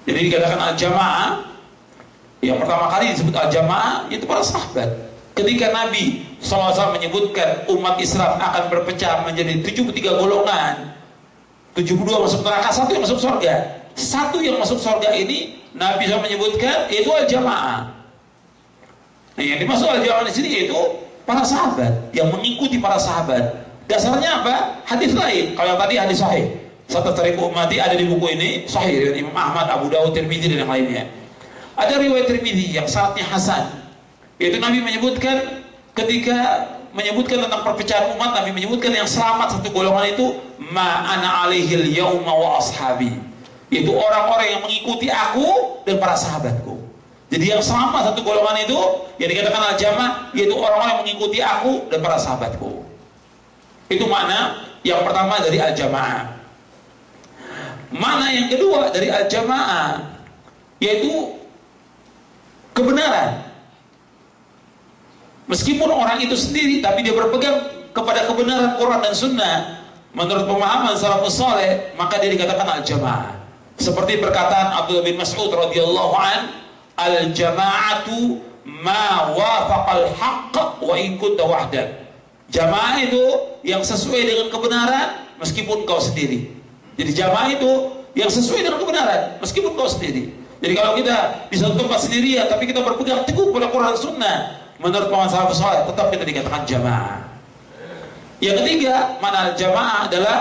Jadi dikatakan al-jamaah, yang pertama kali disebut al-jamaah itu para sahabat. Ketika Nabi SAW menyebutkan umat Islam akan berpecah menjadi 73 golongan, 72 masuk neraka, 1 yang masuk surga. 1 yang masuk surga ini Nabi SAW menyebutkan itu al-jamaah. Nah, yang dimaksud al-jamaah di sini yaitu para sahabat yang mengikuti para sahabat. Dasarnya apa? Hadis lain. Kalau tadi hadis sahih, Satatariku ummati ada di buku ini sahih dari Imam Ahmad, Abu Dawud, Tirmidzi dan yang lainnya. Ada riwayat Tirmidzi yang syaratnya hasan, yaitu Nabi menyebutkan ketika menyebutkan tentang perpecahan umat, Nabi menyebutkan yang selamat satu golongan itu ma ana alaihil yauma wa ashabi, yaitu orang-orang yang mengikuti aku dan para sahabatku. Jadi yang selamat satu golongan itu yang dikatakan al-jamaah, yaitu orang-orang yang mengikuti aku dan para sahabatku. Itu makna yang pertama dari al-jamaah. Makna yang kedua dari al-jamaah yaitu kebenaran. Meskipun orang itu sendiri, tapi dia berpegang kepada kebenaran Quran dan Sunnah menurut pemahaman salafus saleh, maka dia dikatakan al-jamaah. Seperti perkataan Abdullah bin Mas'ud radhiyallahu an, al-jama'atu ma wafaqal haqq wa in kunta wahdak. Jamaah itu yang sesuai dengan kebenaran meskipun kau sendiri. Jadi jamaah itu yang sesuai dengan kebenaran meskipun kau sendiri. Jadi kalau kita di satu tempat sendirian tapi kita berpegang teguh pada Quran Sunnah menurut pemahaman salafus saleh, tetap kita dikatakan jamaah. Yang ketiga, makna jamaah adalah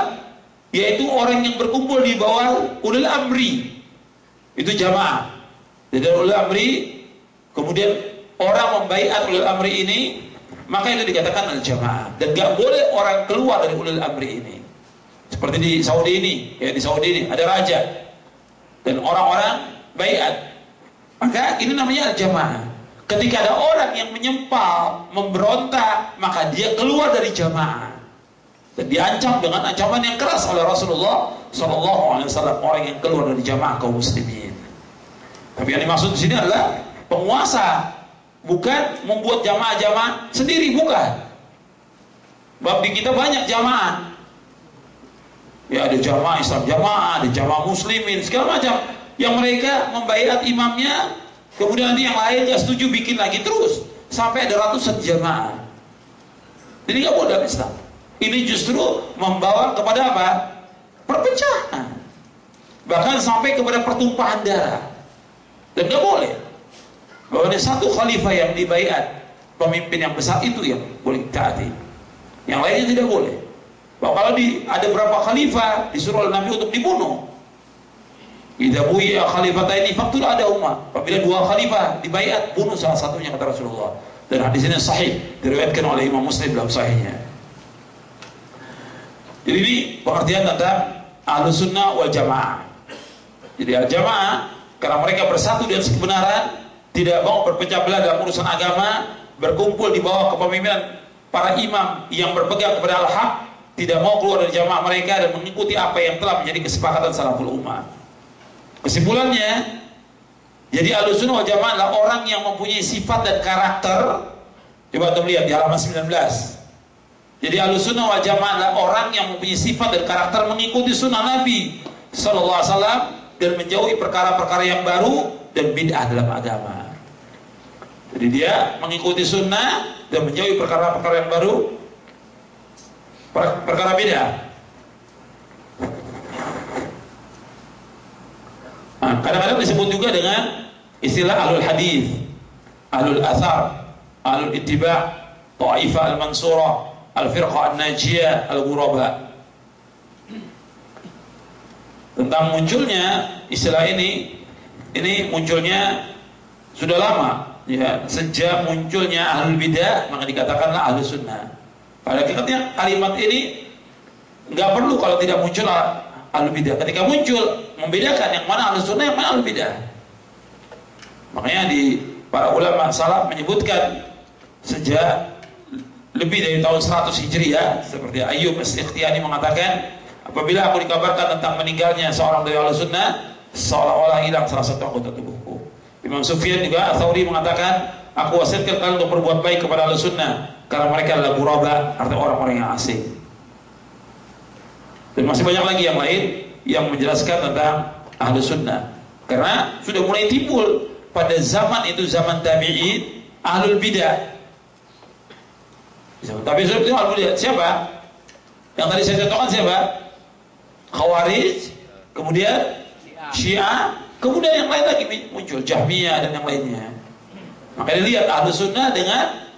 yaitu orang yang berkumpul di bawah ulil amri. Itu jamaah. Jadi ulil amri, kemudian orang membaiat ulil amri ini, maka itu dikatakan al-jamaah. Dan gak boleh orang keluar dari ulil amri ini. Seperti di Saudi ini, ya di Saudi ini ada raja dan orang-orang baiat, maka ini namanya al-jamaah. Ketika ada orang yang menyempal, memberontak, maka dia keluar dari jamaah dan diancam dengan ancaman yang keras oleh Rasulullah SAW, orang yang keluar dari jamaah kaum muslimin. Tapi yang dimaksud di sini adalah penguasa, bukan membuat jamaah-jamaah sendiri, bukan. Bab di kita banyak jamaah. Ya, ada jamaah Islam jamaah, ada jamaah muslimin, segala macam. Yang mereka membaiat imamnya, kemudian nanti yang lain gak setuju bikin lagi terus sampai ada ratusan jamaah. Jadi gak boleh dalam Islam. Ini justru membawa kepada apa? Perpecahan. Bahkan sampai kepada pertumpahan darah. Dan gak boleh. Bahwa ada satu khalifah yang dibaiat, pemimpin yang besar itu yang boleh taati. Yang lainnya tidak boleh. Bahwa kalau ada berapa khalifah disuruh oleh Nabi untuk dibunuh. Idza buya khalifataini faqtul adahuma. Apabila 2 khalifah dibaiat, bunuh salah satunya, kata Rasulullah. Dan hadis ini sahih, diriwayatkan oleh Imam Muslim dalam sahihnya. Jadi ini pengertian tentang Ahlus Sunnah wal Jamaah. Jadi al-Jamaah karena mereka bersatu di atas kebenaran, tidak mau berpecah belah dalam urusan agama, berkumpul di bawah kepemimpinan para imam yang berpegang kepada al-haq, tidak mau keluar dari jamaah mereka dan mengikuti apa yang telah menjadi kesepakatan salaful ummah. Kesimpulannya, jadi Ahlus Sunnah wal Jamaah adalah orang yang mempunyai sifat dan karakter. Coba kita lihat di halaman 19. Jadi Ahlus Sunnah wal Jamaah adalah orang yang mempunyai sifat dan karakter mengikuti sunnah Nabi sallallahu alaihi wasallam dan menjauhi perkara-perkara yang baru dan bid'ah dalam agama. Jadi dia mengikuti sunnah dan menjauhi perkara-perkara yang baru, perkara bid'ah. Nah, kadang-kadang disebut juga dengan istilah ahlul hadis, ahlul athar, ahlul ittiba', ta'ifah al-mansurah, al-firqah an-najiyah, al-ghuraba. Tentang munculnya istilah ini munculnya sudah lama, ya, sejak munculnya ahlul bidah maka dikatakanlah ahlus sunnah. Pada hakikatnya kalimat ini nggak perlu kalau tidak muncul ahlul bidah. Ketika muncul membedakan yang mana ahlus sunnah, yang mana ahlul bidah. Makanya di para ulama salaf menyebutkan sejak lebih dari tahun 100 Hijriah, seperti Ayyub As-Sikhtiyani mengatakan, apabila aku dikabarkan tentang meninggalnya seorang dari ahlus sunnah, seolah-olah hilang salah satu anggota tubuhku. Imam Sufyan juga Ats-Tsauri mengatakan, aku wasiatkan kalian untuk berbuat baik kepada ahlus sunnah karena mereka adalah ghuraba, artinya orang-orang yang asing. Dan masih banyak lagi yang lain yang menjelaskan tentang ahlus sunnah. Karena sudah mulai timbul pada zaman itu, zaman tabi'in, ahlul bidah. Tapi sebetulnya ahlul bidah siapa? Yang tadi saya contohkan siapa? Khawarij, kemudian Syiah, kemudian yang lain lagi muncul, Jahmiyah dan yang lainnya. Makanya lihat Ahlus Sunnah dengan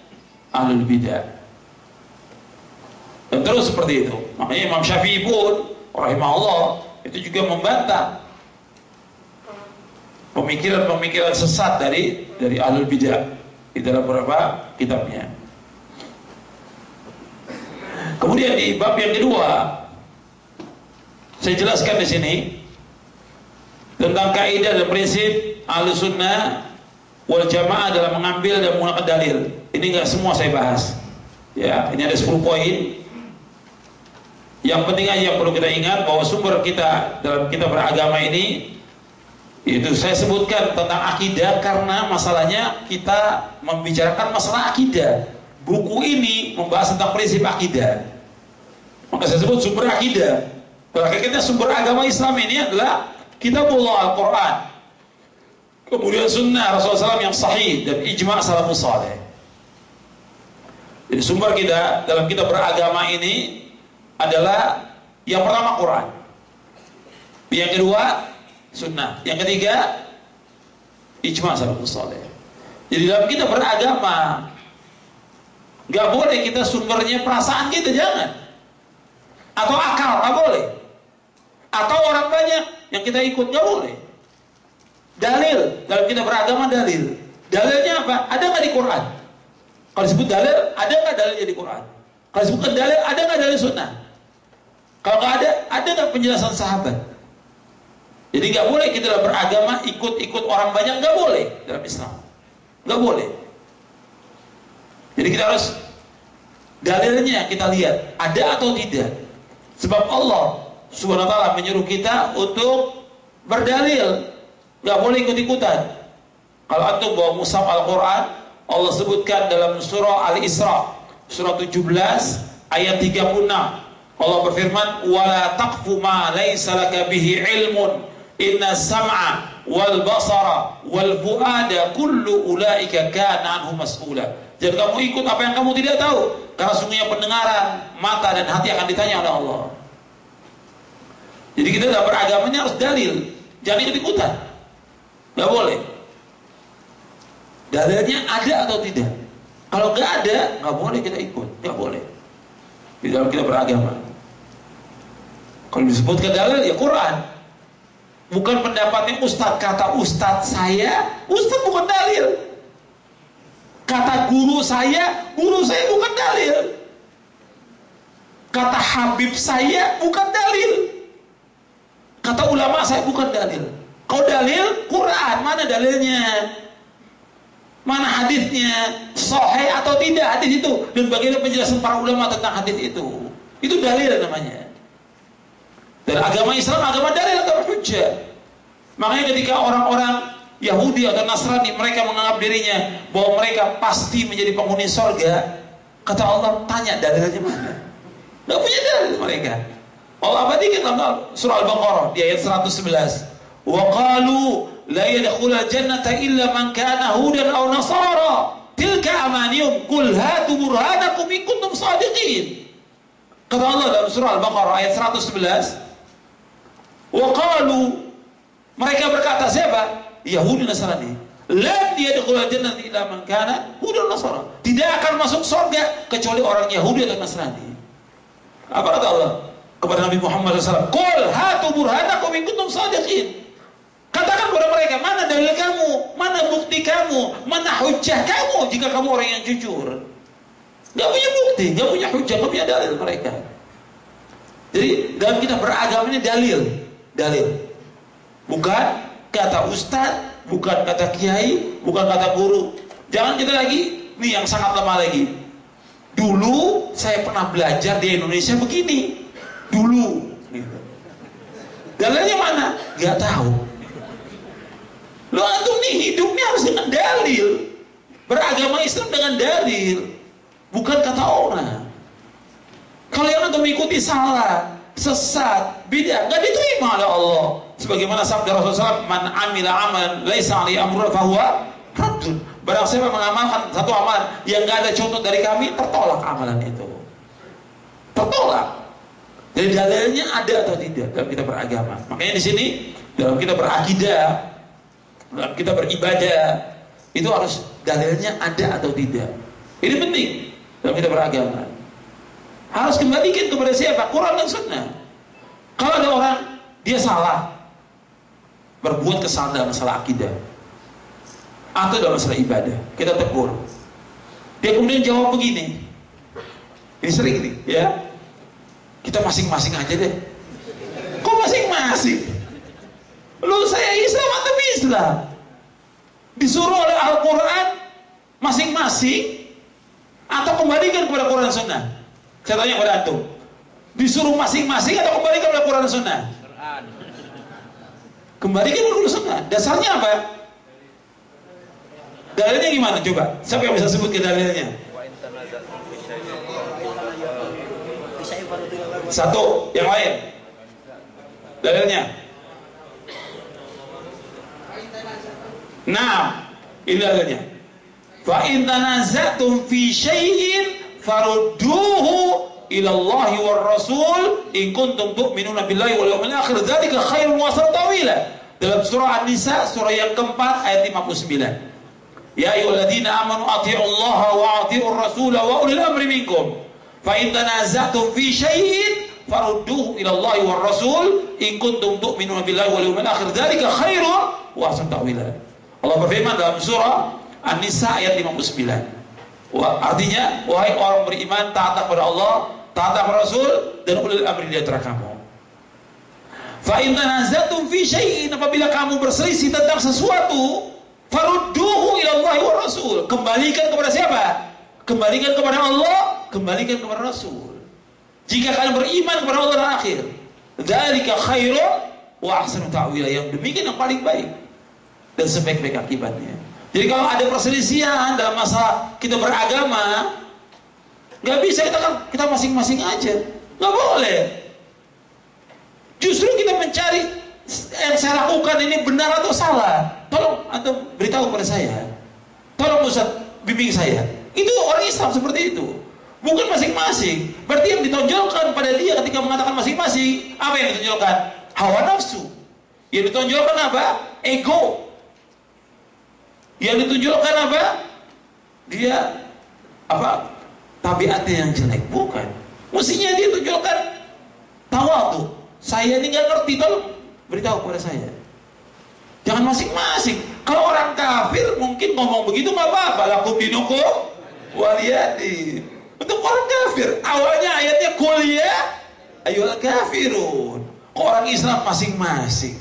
Ahlul Bidah. Dan terus seperti itu. Makanya Imam Syafi'i pun rahimahullah itu juga membantah pemikiran-pemikiran sesat dari Ahlul Bidah di dalam beberapa kitabnya. Kemudian di bab yang kedua, saya jelaskan di sini tentang kaidah dan prinsip Ahlus Sunnah wal Jamaah dalam mengambil dan menggunakan dalil. Ini enggak semua saya bahas. Ya, ini ada 10 poin. Yang penting aja yang perlu kita ingat bahwa sumber kita dalam kita beragama ini itu saya sebutkan tentang akidah karena masalahnya kita membicarakan masalah akidah. Buku ini membahas tentang prinsip akidah. Maka saya sebut sumber akidah. Hakikatnya sumber agama Islam ini adalah Kitabullah Al-Quran, kemudian Sunnah Rasulullah SAW yang sahih dan ijma' salafus saleh. Jadi sumber kita dalam kita beragama ini adalah yang pertama Quran, yang kedua Sunnah, yang ketiga ijma' salafus saleh. Jadi dalam kita beragama gak boleh kita sumbernya perasaan kita, jangan, atau akal, gak boleh, atau orang banyak yang kita ikut, gak boleh. Dalil dalam kita beragama, dalilnya apa? Ada nggak di Quran? Kalau disebut dalil, ada nggak dalilnya di Quran? Kalau disebutkan dalil, ada nggak dalil Sunnah? Kalau nggak ada nggak penjelasan sahabat? Jadi nggak boleh kita dalam beragama ikut orang banyak, nggak boleh dalam Islam, nggak boleh. Jadi kita harus dalilnya kita lihat ada atau tidak. Sebab Allah Subhanahu wa ta'ala menyuruh kita untuk berdalil, nggak boleh ikut-ikutan. Kalau antum bawa mushaf Al-Quran, Allah sebutkan dalam surah Al-Isra, surah 17 ayat 36, Allah berfirman, wala taqfu ma laysa laka bihi ilmun inna sam'a wal basara wal fuada kullu ulaika kana anhu mas'ula. Jangan kamu ikut apa yang kamu tidak tahu, karena sungguhnya pendengaran, mata dan hati akan ditanya oleh Allah. Jadi kita dalam beragamanya harus dalil, jangan ikut-ikutan, nggak boleh. Dalilnya ada atau tidak. Kalau nggak ada, nggak boleh kita ikut, nggak boleh. Di dalam kita beragama, kalau disebutkan dalil ya Quran, bukan pendapatnya Ustadz. Kata Ustadz saya, Ustadz bukan dalil. Kata guru saya bukan dalil. Kata Habib saya bukan dalil. Kata ulama saya bukan dalil. Kalau dalil Quran, mana dalilnya? Mana hadisnya? Sahih atau tidak hadis itu? Dan bagaimana penjelasan para ulama tentang hadis itu? Itu dalil namanya. Dan agama Islam agama dalil, agama hujjah. Makanya ketika orang-orang Yahudi atau Nasrani mereka menganggap dirinya bahwa mereka pasti menjadi penghuni sorga, kata Allah, tanya dalilnya mana? Gak punya dalil mereka. Allah abadikan dalam surah Al-Baqarah di ayat 111, wa qalu la yadkhulul jannata illa man kana hudan aw nasara tilka amaniyum qul hatu burhanakum in kuntum shadiqin. Kata Allah dalam surah Al-Baqarah ayat 111, wa qalu, mereka berkata, siapa? Yahudi Nasrani, la yadkhulul jannata illa man kana hudan nasara, tidak akan masuk surga kecuali orang Yahudi atau Nasrani. Apa kata Allah kepada Nabi Muhammad SAW? Qul hatu burhanakum in kuntum shadiqin. Katakan kepada mereka, mana dalil kamu, mana bukti kamu, mana hujjah kamu jika kamu orang yang jujur. Gak punya bukti, gak punya hujjah, gak punya dalil mereka. Jadi dalam kita beragama ini dalil, bukan kata ustaz, bukan kata kiai, bukan kata guru. Jangan kita lagi, nih yang sangat lemah lagi. Dulu saya pernah belajar di Indonesia begini. Dulu. Dalilnya mana? Gak tahu. Lo antum nih hidupnya harus dengan dalil. Beragama Islam dengan dalil, bukan kata orang. Kalau yang antum ikuti salah, sesat, bid'ah, gak diterima oleh Allah. Sebagaimana sabda Rasulullah, man amila amalan laisa alaihi amruna fahuwa raddun. Barang siapa mengamalkan satu amalan yang gak ada contoh dari kami, tertolak amalan itu. Tertolak. Jadi dalilnya ada atau tidak dalam kita beragama. Makanya di sini dalam kita berakidah, dalam kita beribadah, itu harus dalilnya ada atau tidak. Ini penting dalam kita beragama. Harus kembalikan kepada siapa? Quran dan Sunnah. Kalau ada orang dia salah, berbuat kesalahan dalam masalah akidah atau dalam masalah ibadah, kita tegur. Dia kemudian jawab begini. Ini sering nih, ya. Kita masing-masing aja deh. Kok masing-masing? Lu saya Islam atau Islam? Disuruh oleh Al-Quran masing-masing atau kembalikan kepada Quran Sunnah? Saya tanya kepada antum. Disuruh masing-masing atau kembalikan kepada Quran Sunnah? Kembalikan kepada Quran Sunnah. Dasarnya apa? Dalilnya gimana? Coba. Siapa yang bisa sebut ke dalilnya? Satu, yang lain. Dalilnya. Nah, ini dalilnya. Fa in tanaza'tum fi syai'in farudduhu ila Allah war Rasul in kuntum tu'minuna billahi wal yawmil akhir. Dzalika khairun wa tawila. Dalam surah An-Nisa surah yang keempat ayat 59. Ya ayyuhalladzina amanu athi'ullaha wa athi'ur rasul wa ulil amri minkum. Fa in tanaza'tum fi syai'in farudduhu ila Allah war Rasul in kuntum tu'minuna billahi wal yawmil akhir. Dzalika khairun wa tawila. Allah berfirman dalam surah An-Nisa ayat 59. Artinya, wahai orang beriman, taat kepada Allah, taat kepada Rasul, dan ulil amri di antara kamu. Fa in tanazatum fi syai'in, apabila kamu berselisih tentang sesuatu, farudduhu ila Allah wa Rasul. Kembalikan kepada siapa? Kembalikan kepada Allah, kembalikan kepada Rasul. Jika kalian beriman kepada Allah dan akhir, dzalika khairun wa ahsanu ta'wila. Yang demikian yang paling baik dan sebaik-baik akibatnya. Jadi kalau ada perselisihan dalam masalah kita beragama, nggak bisa kita masing-masing aja, nggak boleh. Justru kita mencari yang saya lakukan ini benar atau salah. Tolong antum beritahu kepada saya. Tolong Ustaz bimbing saya. Itu orang Islam seperti itu. Bukan masing-masing. Berarti yang ditonjolkan pada dia ketika mengatakan masing-masing, apa yang ditonjolkan? Hawa nafsu. Yang ditonjolkan apa? Ego. Yang ditunjukkan apa? Dia apa? Tabiatnya yang jelek, bukan. Mestinya dia tunjukkan tawadhu. Saya ini nggak ngerti, tolong beritahu kepada saya. Jangan masing-masing. Kalau orang kafir mungkin ngomong begitu nggak apa-apa. Lakum dinukum waliyadin. Untuk orang kafir, awalnya ayatnya kuliah ayyuhal kafirun. Kok orang Islam masing-masing?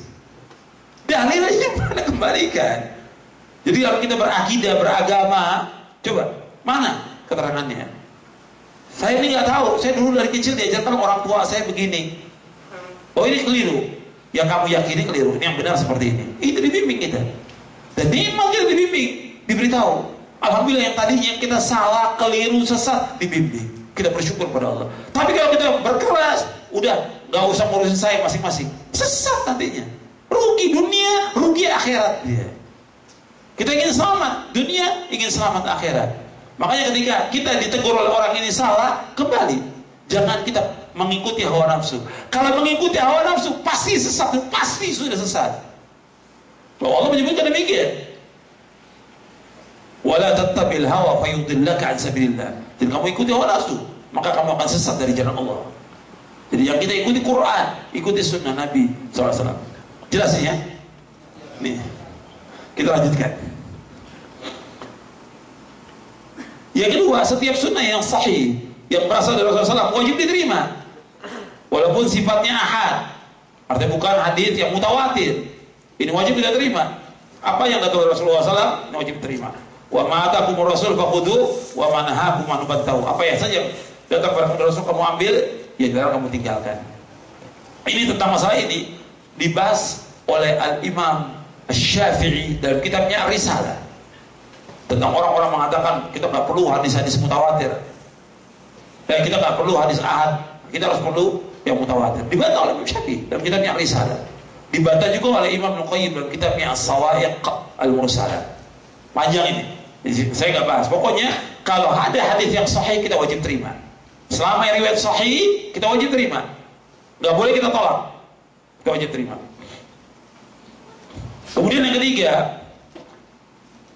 Dalilnya mana kembalikan? Jadi kalau kita berakidah, beragama, coba, mana keterangannya? Saya ini nggak tahu, saya dulu dari kecil diajarkan orang tua saya begini. Oh ini keliru, yang kamu yakini keliru, ini yang benar seperti ini. Itu dibimbing kita. Dan memang kita dibimbing, diberitahu. Alhamdulillah yang tadinya kita salah, keliru, sesat, dibimbing. Kita bersyukur pada Allah. Tapi kalau kita berkeras, udah, nggak usah ngurusin saya masing-masing. Sesat nantinya. Rugi dunia, rugi akhirat dia. Kita ingin selamat dunia, ingin selamat akhirat. Makanya ketika kita ditegur oleh orang ini salah, kembali. Jangan kita mengikuti hawa nafsu. Kalau mengikuti hawa nafsu, pasti sesat, pasti sudah sesat. Allah menyebutkan demikian. Wala tattabil hawa fayudillaka an sabilillah. Jadi kamu ikuti hawa nafsu, maka kamu akan sesat dari jalan Allah. Jadi yang kita ikuti Quran, ikuti sunnah Nabi SAW. Jelas ya? Nih. Kita lanjutkan. Yang kedua, setiap sunnah yang sahih yang berasal dari Rasulullah SAW wajib diterima, walaupun sifatnya ahad. Artinya bukan hadis yang mutawatir. Ini wajib kita terima. Apa yang kata Rasulullah SAW, ini wajib diterima. Wa ma atakumur rasul fakhudhu wa ma nahakum anhu fantahu. Apa yang saja datang kepada Rasul kamu ambil, yang dilarang kamu tinggalkan. Ini tentang masalah ini dibahas oleh Al-Imam Asy-Syafi'i dalam kitabnya Risalah. Tentang orang-orang mengatakan kita nggak perlu hadis-hadis mutawatir. Dan kita nggak perlu hadis ahad, kita harus perlu yang mutawatir. Dibantah oleh Imam Syafi'i dalam kitabnya Risalah. Dibantah juga oleh Imam Al-Qayyim dalam kitabnya As-Sawaiq Al-Mursalah. Panjang ini. Jadi, saya nggak bahas. Pokoknya kalau ada hadis yang sahih kita wajib terima. Selama yang riwayat sahih kita wajib terima. Nggak boleh kita tolak, kita wajib terima. Kemudian yang ketiga,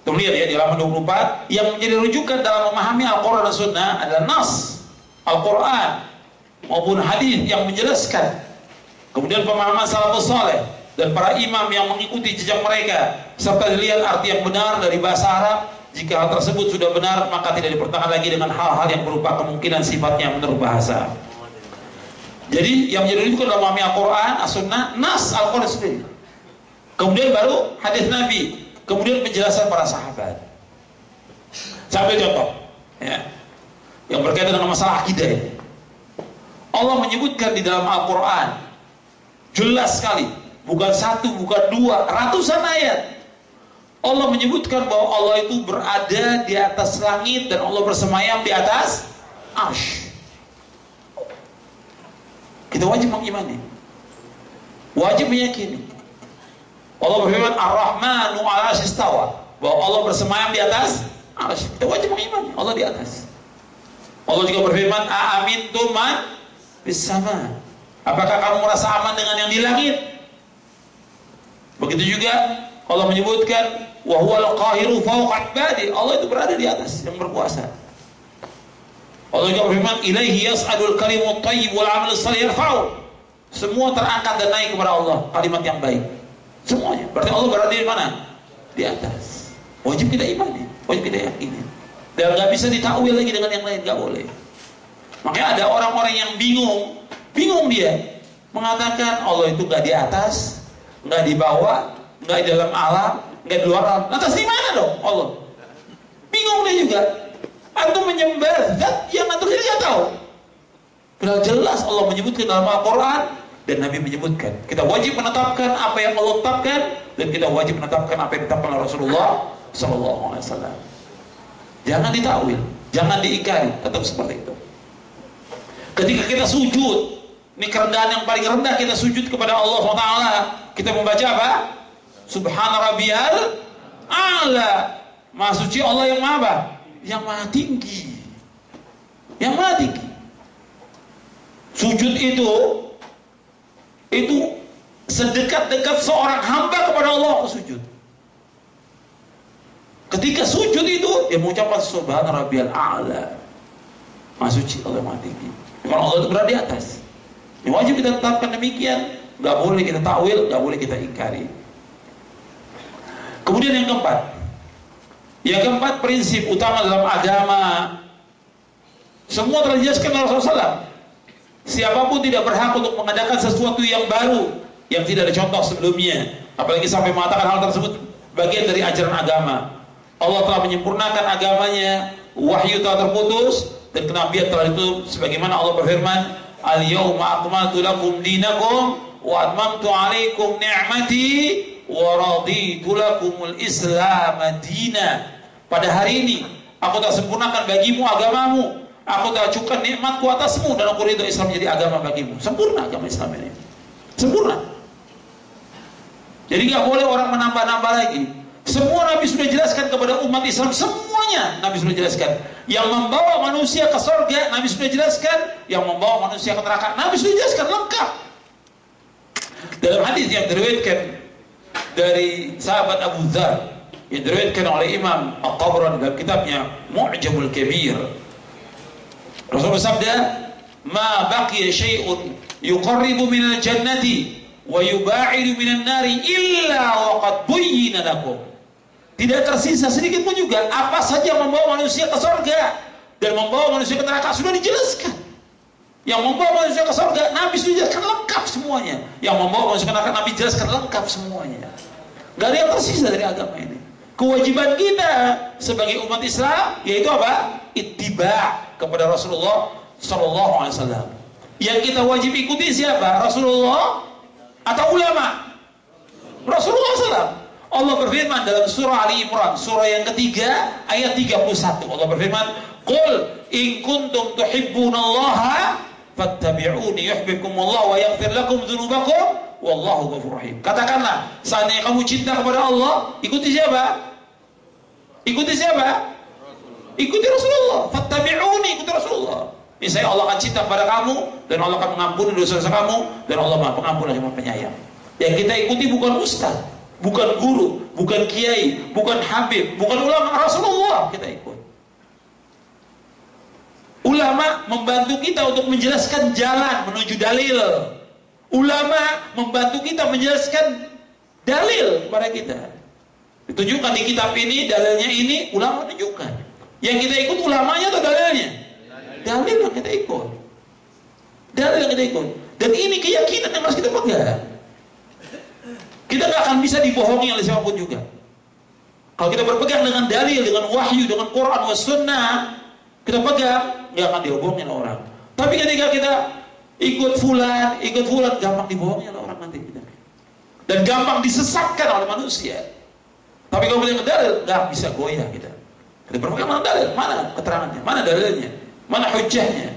tuh lihat ya di halaman 24, yang menjadi rujukan dalam memahami Al-Quran dan Sunnah adalah nas Al-Quran maupun hadis yang menjelaskan. Kemudian pemahaman salafus saleh dan para imam yang mengikuti jejak mereka, serta dilihat arti yang benar dari bahasa Arab. Jika hal tersebut sudah benar, maka tidak dipertahankan lagi dengan hal-hal yang berupa kemungkinan sifatnya menurut bahasa. Jadi yang menjadi rujukan dalam memahami Al-Quran, As-Sunnah, nas Al-Quran sendiri. Kemudian baru hadis Nabi, kemudian penjelasan para sahabat. Sampai contoh, ya, yang berkaitan dengan masalah akidah ini. Allah menyebutkan di dalam Al-Quran jelas sekali, bukan satu, bukan dua, ratusan ayat. Allah menyebutkan bahwa Allah itu berada di atas langit dan Allah bersemayam di atas arsy. Kita wajib mengimani, wajib meyakini. Allah berfirman Ar-Rahmanu 'ala arsy istawa, bahwa Allah bersemayam di atas arsy. Kita wajib mengimani Allah di atas. Allah juga berfirman A'amintum man fis sama, apakah kamu merasa aman dengan yang di langit? Begitu juga Allah menyebutkan wa huwal qahiru fawqa ibadi, Allah itu berada di atas, yang berkuasa. Allah juga berfirman ilaihi yas'adul kalimut thayyib wal 'amalus shalih yarfa'u. Semua terangkat dan naik kepada Allah, kalimat yang baik. Semuanya. Berarti Allah berada di mana? Di atas. Wajib kita imani, wajib kita yakini. Dan nggak bisa ditakwil lagi dengan yang lain, nggak boleh. Makanya ada orang-orang yang bingung dia mengatakan Allah itu nggak di atas, nggak di bawah, nggak di dalam alam, nggak di luar alam. Lantas di mana dong Allah? Bingung dia juga. Antum menyembah zat yang antum sendiri nggak tahu. Padahal jelas Allah menyebutkan dalam Al-Quran dan Nabi menyebutkan. Kita wajib menetapkan apa yang Allah tetapkan dan kita wajib menetapkan apa yang ditetapkan oleh Rasulullah SAW. Jangan ditakwil, jangan diingkari, tetap seperti itu. Ketika kita sujud, ini kerendahan yang paling rendah, kita sujud kepada Allah SWT. Kita membaca apa? Subhana rabbiyal a'la. Maha suci Allah yang maha apa? Yang maha tinggi. Yang maha tinggi. Sujud itu sedekat-dekat seorang hamba kepada Allah sujud. Ketika sujud itu dia mengucapkan subhana rabbiyal a'la. Maha suci Allah yang maha tinggi. Karena Allah itu berada di atas. Yang wajib kita tetapkan demikian, nggak boleh kita takwil, nggak boleh kita ingkari. Kemudian yang keempat prinsip utama dalam agama, semua telah dijelaskan oleh Rasulullah. Siapapun tidak berhak untuk mengadakan sesuatu yang baru yang tidak ada contoh sebelumnya, apalagi sampai mengatakan hal tersebut bagian dari ajaran agama. Allah telah menyempurnakan agamanya, wahyu telah terputus dan kenabian telah ditutup, sebagaimana Allah berfirman al-yawma akmaltu lakum dinakum wa atmamtu alaikum ni'mati wa raditu lakumul islam madina. Pada hari ini aku telah sempurnakan bagimu agamamu, aku telah cukupkan nikmatku atasmu dan aku ridho Islam menjadi agama bagimu. Sempurna agama Islam ini, sempurna. Jadi nggak boleh orang menambah-nambah lagi. Semua Nabi sudah jelaskan kepada umat Islam, semuanya Nabi sudah jelaskan. Yang membawa manusia ke surga Nabi sudah jelaskan, yang membawa manusia ke neraka Nabi sudah jelaskan lengkap. Dalam hadis yang diriwayatkan dari sahabat Abu Dzar, yang diriwayatkan oleh Imam At-Tabrani dalam kitabnya Mu'jamul Kabir, Rasul bersabda, "Ma baqiya syai'un yuqarribu minal jannati wa yuba'idu minan nari illa waqad buyyina lakum." Tidak tersisa sedikit pun juga apa saja yang membawa manusia ke surga dan membawa manusia ke neraka sudah dijelaskan. Yang membawa manusia ke surga Nabi sudah jelaskan lengkap semuanya. Yang membawa manusia ke neraka Nabi jelaskan lengkap semuanya. Gak ada yang tersisa dari agama ini. Kewajiban kita sebagai umat Islam yaitu apa? Ittiba kepada Rasulullah SAW. Yang kita wajib ikuti siapa? Rasulullah atau ulama? Rasulullah SAW. Allah berfirman dalam surah Ali Imran, surah yang ketiga, ayat 31. Allah berfirman, "Qul in kuntum tuhibbunallaha fattabi'uni yuhibbukumullah wa yaghfir lakum dzunubakum wallahu ghafurur rahim." Katakanlah, seandainya kamu cinta kepada Allah, ikuti siapa? Ikuti siapa? Ikuti Rasulullah. Fattabi'uni, ikuti Rasulullah. Misalnya Allah akan cinta kepada kamu, dan Allah akan mengampuni dosa-dosa kamu, dan Allah Maha Pengampun lagi Maha Penyayang. Yang kita ikuti bukan ustaz, bukan guru, bukan kiai, bukan habib, bukan ulama, Rasulullah kita ikut. Ulama membantu kita untuk menjelaskan jalan menuju dalil. Ulama membantu kita menjelaskan dalil kepada kita. Ditunjukkan di kitab ini, dalilnya ini, ulama tunjukkan. Yang kita ikut ulamanya atau dalilnya? Dalil yang kita ikut. Dalil yang kita ikut. Dan ini keyakinan yang harus kita pegang. Kita gak akan bisa dibohongi oleh siapapun juga. Kalau kita berpegang dengan dalil, dengan wahyu, dengan Quran wa sunnah, kita pegang, gak akan dibohongin orang. Tapi ketika kita ikut fulan, gampang dibohongi oleh orang nanti kita. Dan gampang disesatkan oleh manusia. Tapi kalau kita dalil, gak bisa goyah kita. Kita berpegang dengan dalil, mana keterangannya, mana dalilnya, mana hujjahnya.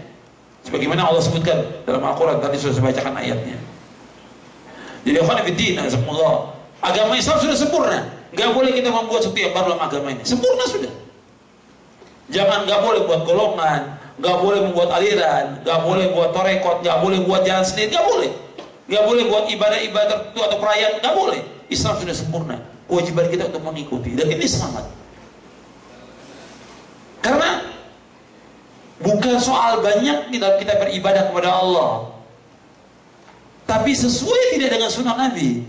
Sebagaimana Allah sebutkan dalam Al-Quran, tadi sudah saya bacakan ayatnya. Jadi agama Islam sudah sempurna. Gak boleh kita membuat sesuatu yang baru dalam agama ini. Sempurna sudah. Jangan, gak boleh buat golongan, gak boleh membuat aliran, gak boleh buat torekot, gak boleh buat jalan sendiri, gak boleh. Gak boleh buat ibadah-ibadah tertentu atau perayaan, gak boleh. Islam sudah sempurna. Kewajiban kita untuk mengikuti. Dan ini selamat. Karena bukan soal banyak kita beribadah kepada Allah, tapi sesuai tidak dengan sunnah Nabi.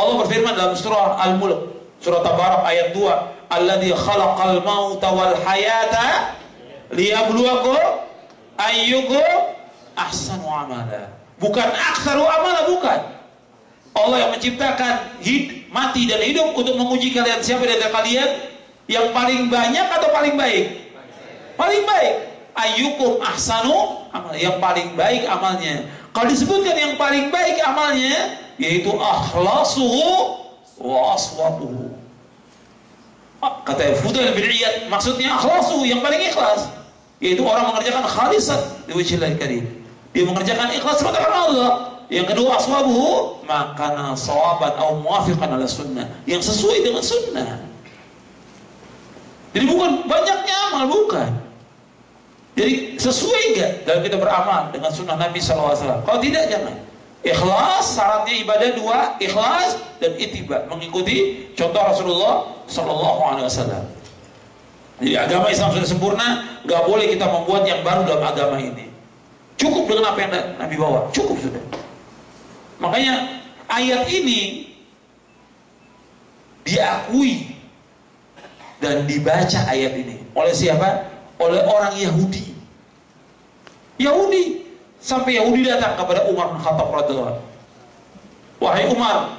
Allah berfirman dalam surah Al-Mulk, surah Tabarak ayat 2, Alladzi khalaqal mauta wal hayata liyabluwakum ayyukum ahsanu amala. Bukan aktsaru amala, bukan. Allah yang menciptakan mati dan hidup untuk menguji kalian, siapa di antara kalian yang paling banyak atau paling baik? Paling baik. Ayyukum ahsanu amal, yang paling baik amalnya. Kalau disebutkan yang paling baik amalnya, yaitu akhlasuhu wa aswabuhu. Kata Fudail bin Iyad, maksudnya akhlasuhu, yang paling ikhlas, yaitu orang mengerjakan khalisan liwajhillahil karim. Dia mengerjakan ikhlas semata karena Allah. Yang kedua, aswabuhu makana sawaban atau muwafiqan ala sunnah, yang sesuai dengan sunnah. Jadi bukan banyaknya amal, bukan. Jadi sesuai enggak dalam kita beramal dengan sunnah Nabi SAW? Kalau tidak, jangan. Ikhlas, syaratnya ibadah dua, ikhlas dan ittiba, mengikuti contoh Rasulullah SAW. Jadi agama Islam sudah sempurna, nggak boleh kita membuat yang baru dalam agama ini. Cukup dengan apa yang Nabi bawa, cukup sudah. Makanya ayat ini diakui dan dibaca ayat ini oleh siapa? Oleh orang Yahudi. Sampai Yahudi datang kepada Umar bin Khattab radhiyallahu anhu. Wahai Umar,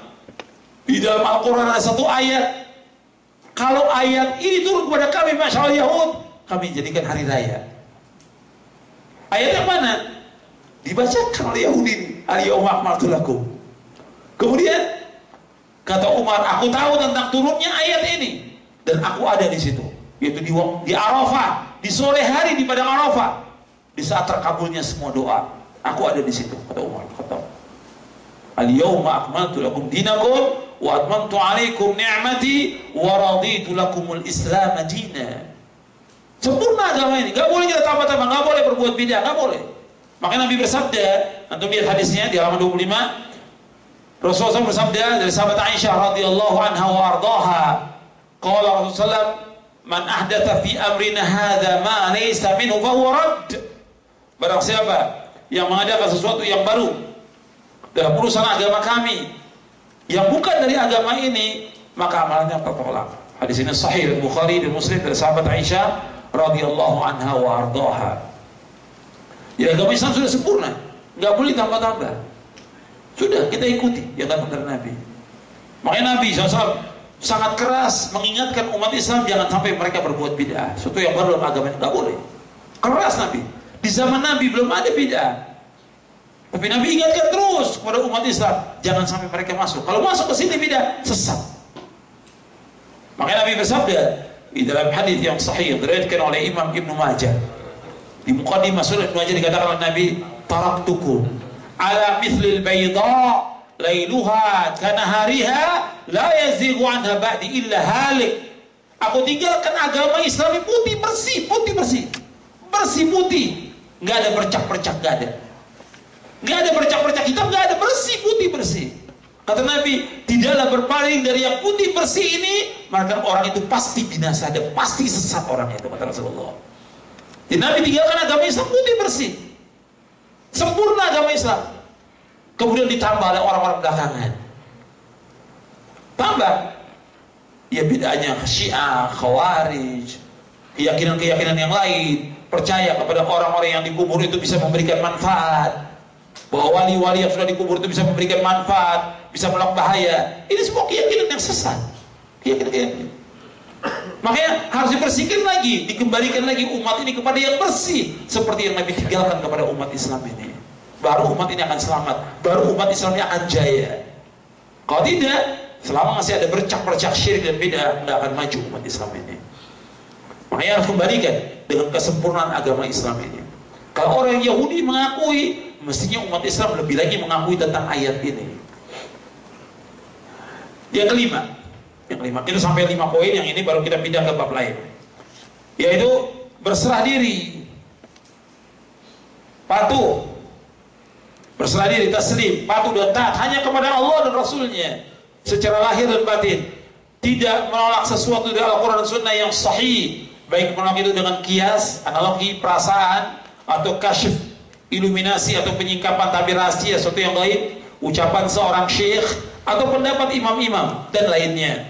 di dalam Al-Quran ada satu ayat, kalau ayat ini turun kepada kami, masyaallah Yahud, kami jadikan hari raya. Ayat yang mana? Dibacakan oleh Yahudi ini, al-yawma akmaltu lakum. Kemudian kata Umar, aku tahu tentang turunnya ayat ini dan aku ada di situ, yaitu di Arafah, di sore hari di padang Arafah, di saat terkabulnya semua doa. Aku ada di situ, kata Umar. Kata al-yawma akmaltu lakum dinakum wa atmamtu alaikum ni'mati wa raditu lakumul Islam dinan. Sempurna agama ini, gak boleh kita tambah-tambah, gak boleh berbuat bidah, gak boleh. Makanya Nabi bersabda, antum lihat hadisnya di halaman 25. Rasulullah SAW bersabda dari sahabat Aisyah radhiyallahu anha wa ardhaha, qala Rasulullah, man ahdatha fi amrina hadza ma laysa minhu fa huwa radd. Barang siapa yang mengadakan sesuatu yang baru dalam urusan agama kami yang bukan dari agama ini, maka amalnya tertolak. Hadis ini sahih Bukhari dan Muslim dari sahabat Aisyah radhiyallahu anha wa ardhaha. Ya, agama Islam sudah sempurna, nggak boleh tambah-tambah. Sudah, kita ikuti yang datang dari Nabi. Makanya Nabi SAW sangat keras mengingatkan umat Islam jangan sampai mereka berbuat bid'ah, sesuatu yang baru dalam agama ini, nggak boleh. Keras Nabi. Di zaman Nabi belum ada bid'ah, tapi Nabi ingatkan terus kepada umat Islam jangan sampai mereka masuk. Kalau masuk ke sini bid'ah, sesat. Makanya Nabi bersabda di dalam hadis yang sahih diriwayatkan oleh Imam Ibnu Majah, di muqaddimah Sunan Ibnu Majah dikatakan oleh Nabi, taraktukum ala mithlil bayda lailuha kanahariha la yazighu anha ba'di illa halik. Aku tinggalkan agama Islam putih bersih, putih bersih, bersih putih, nggak ada bercak-bercak, nggak ada. Nggak ada bercak-bercak hitam, nggak ada, bersih, putih bersih. Kata Nabi, tidaklah berpaling dari yang putih bersih ini, maka orang itu pasti binasa, dan pasti sesat orang itu, kata Rasulullah. Jadi Nabi tinggalkan agama Islam putih bersih, sempurna agama Islam. Kemudian ditambah oleh orang-orang belakangan. Tambah, ya bedanya Syiah, Khawarij, keyakinan-keyakinan yang lain, percaya kepada orang-orang yang dikubur itu bisa memberikan manfaat, bahwa wali-wali yang sudah dikubur itu bisa memberikan manfaat, bisa menolak bahaya. Ini semua keyakinan yang sesat. Keyakinan. Makanya harus dibersihkan lagi, dikembalikan lagi umat ini kepada yang bersih, seperti yang Nabi tinggalkan kepada umat Islam ini. Baru umat ini akan selamat, baru umat Islam ini akan jaya. Kalau tidak, selama masih ada bercak-bercak syirik dan bid'ah, tidak akan maju umat Islam ini. Makanya harus kembalikan dengan kesempurnaan agama Islam ini. Kalau orang Yahudi mengakui, mestinya umat Islam lebih lagi mengakui tentang ayat ini. Yang kelima, kita sampai 5 poin, yang ini baru kita pindah ke bab lain, yaitu berserah diri, patuh, berserah diri, taslim, patuh dan taat hanya kepada Allah dan Rasulnya secara lahir dan batin, tidak menolak sesuatu dari Al-Quran dan Sunnah yang sahih, baik menolak itu dengan kias, analogi, perasaan, atau kasyf, iluminasi, atau penyingkapan tabir rahasia, sesuatu yang gaib, ucapan seorang syekh, atau pendapat imam-imam dan lainnya.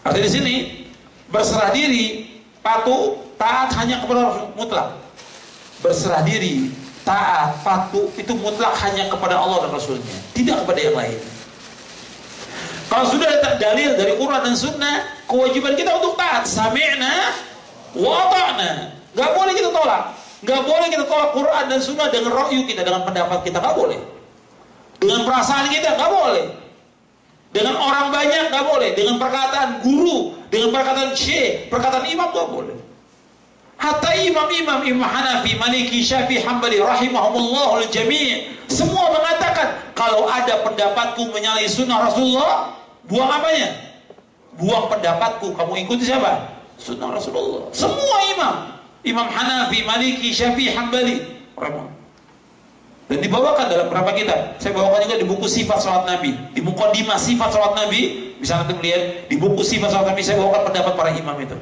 Artinya di sini berserah diri, patuh, taat hanya kepada Rasul mutlak. Berserah diri, taat, patuh itu mutlak hanya kepada Allah dan Rasulnya, tidak kepada yang lain. Kalau sudah ada dalil dari Quran dan Sunnah, kewajiban kita untuk taat. Sami'na wa ata'na. Gak boleh kita tolak. Gak boleh kita tolak Quran dan Sunnah dengan ra'yu kita, dengan pendapat kita, gak boleh. Dengan perasaan kita, gak boleh. Dengan orang banyak, gak boleh. Dengan perkataan guru, dengan perkataan syekh, perkataan imam, gak boleh. Hatta imam-imam, Imam Hanafi, Maliki, Syafi'i, Hambali, rahimahumullahul jami', semua mengatakan, kalau ada pendapatku menyalahi sunnah Rasulullah, buang apanya? Buang pendapatku, kamu ikuti siapa? Sunnah Rasulullah. Semua imam, Imam Hanafi, Maliki, Syafi'i, Hambali, dan dibawakan dalam beberapa kitab. Saya bawakan juga di buku Sifat Salat Nabi, di Muqaddimah Sifat Salat Nabi, bisa nanti melihat di buku Sifat Salat Nabi, saya bawakan pendapat para imam itu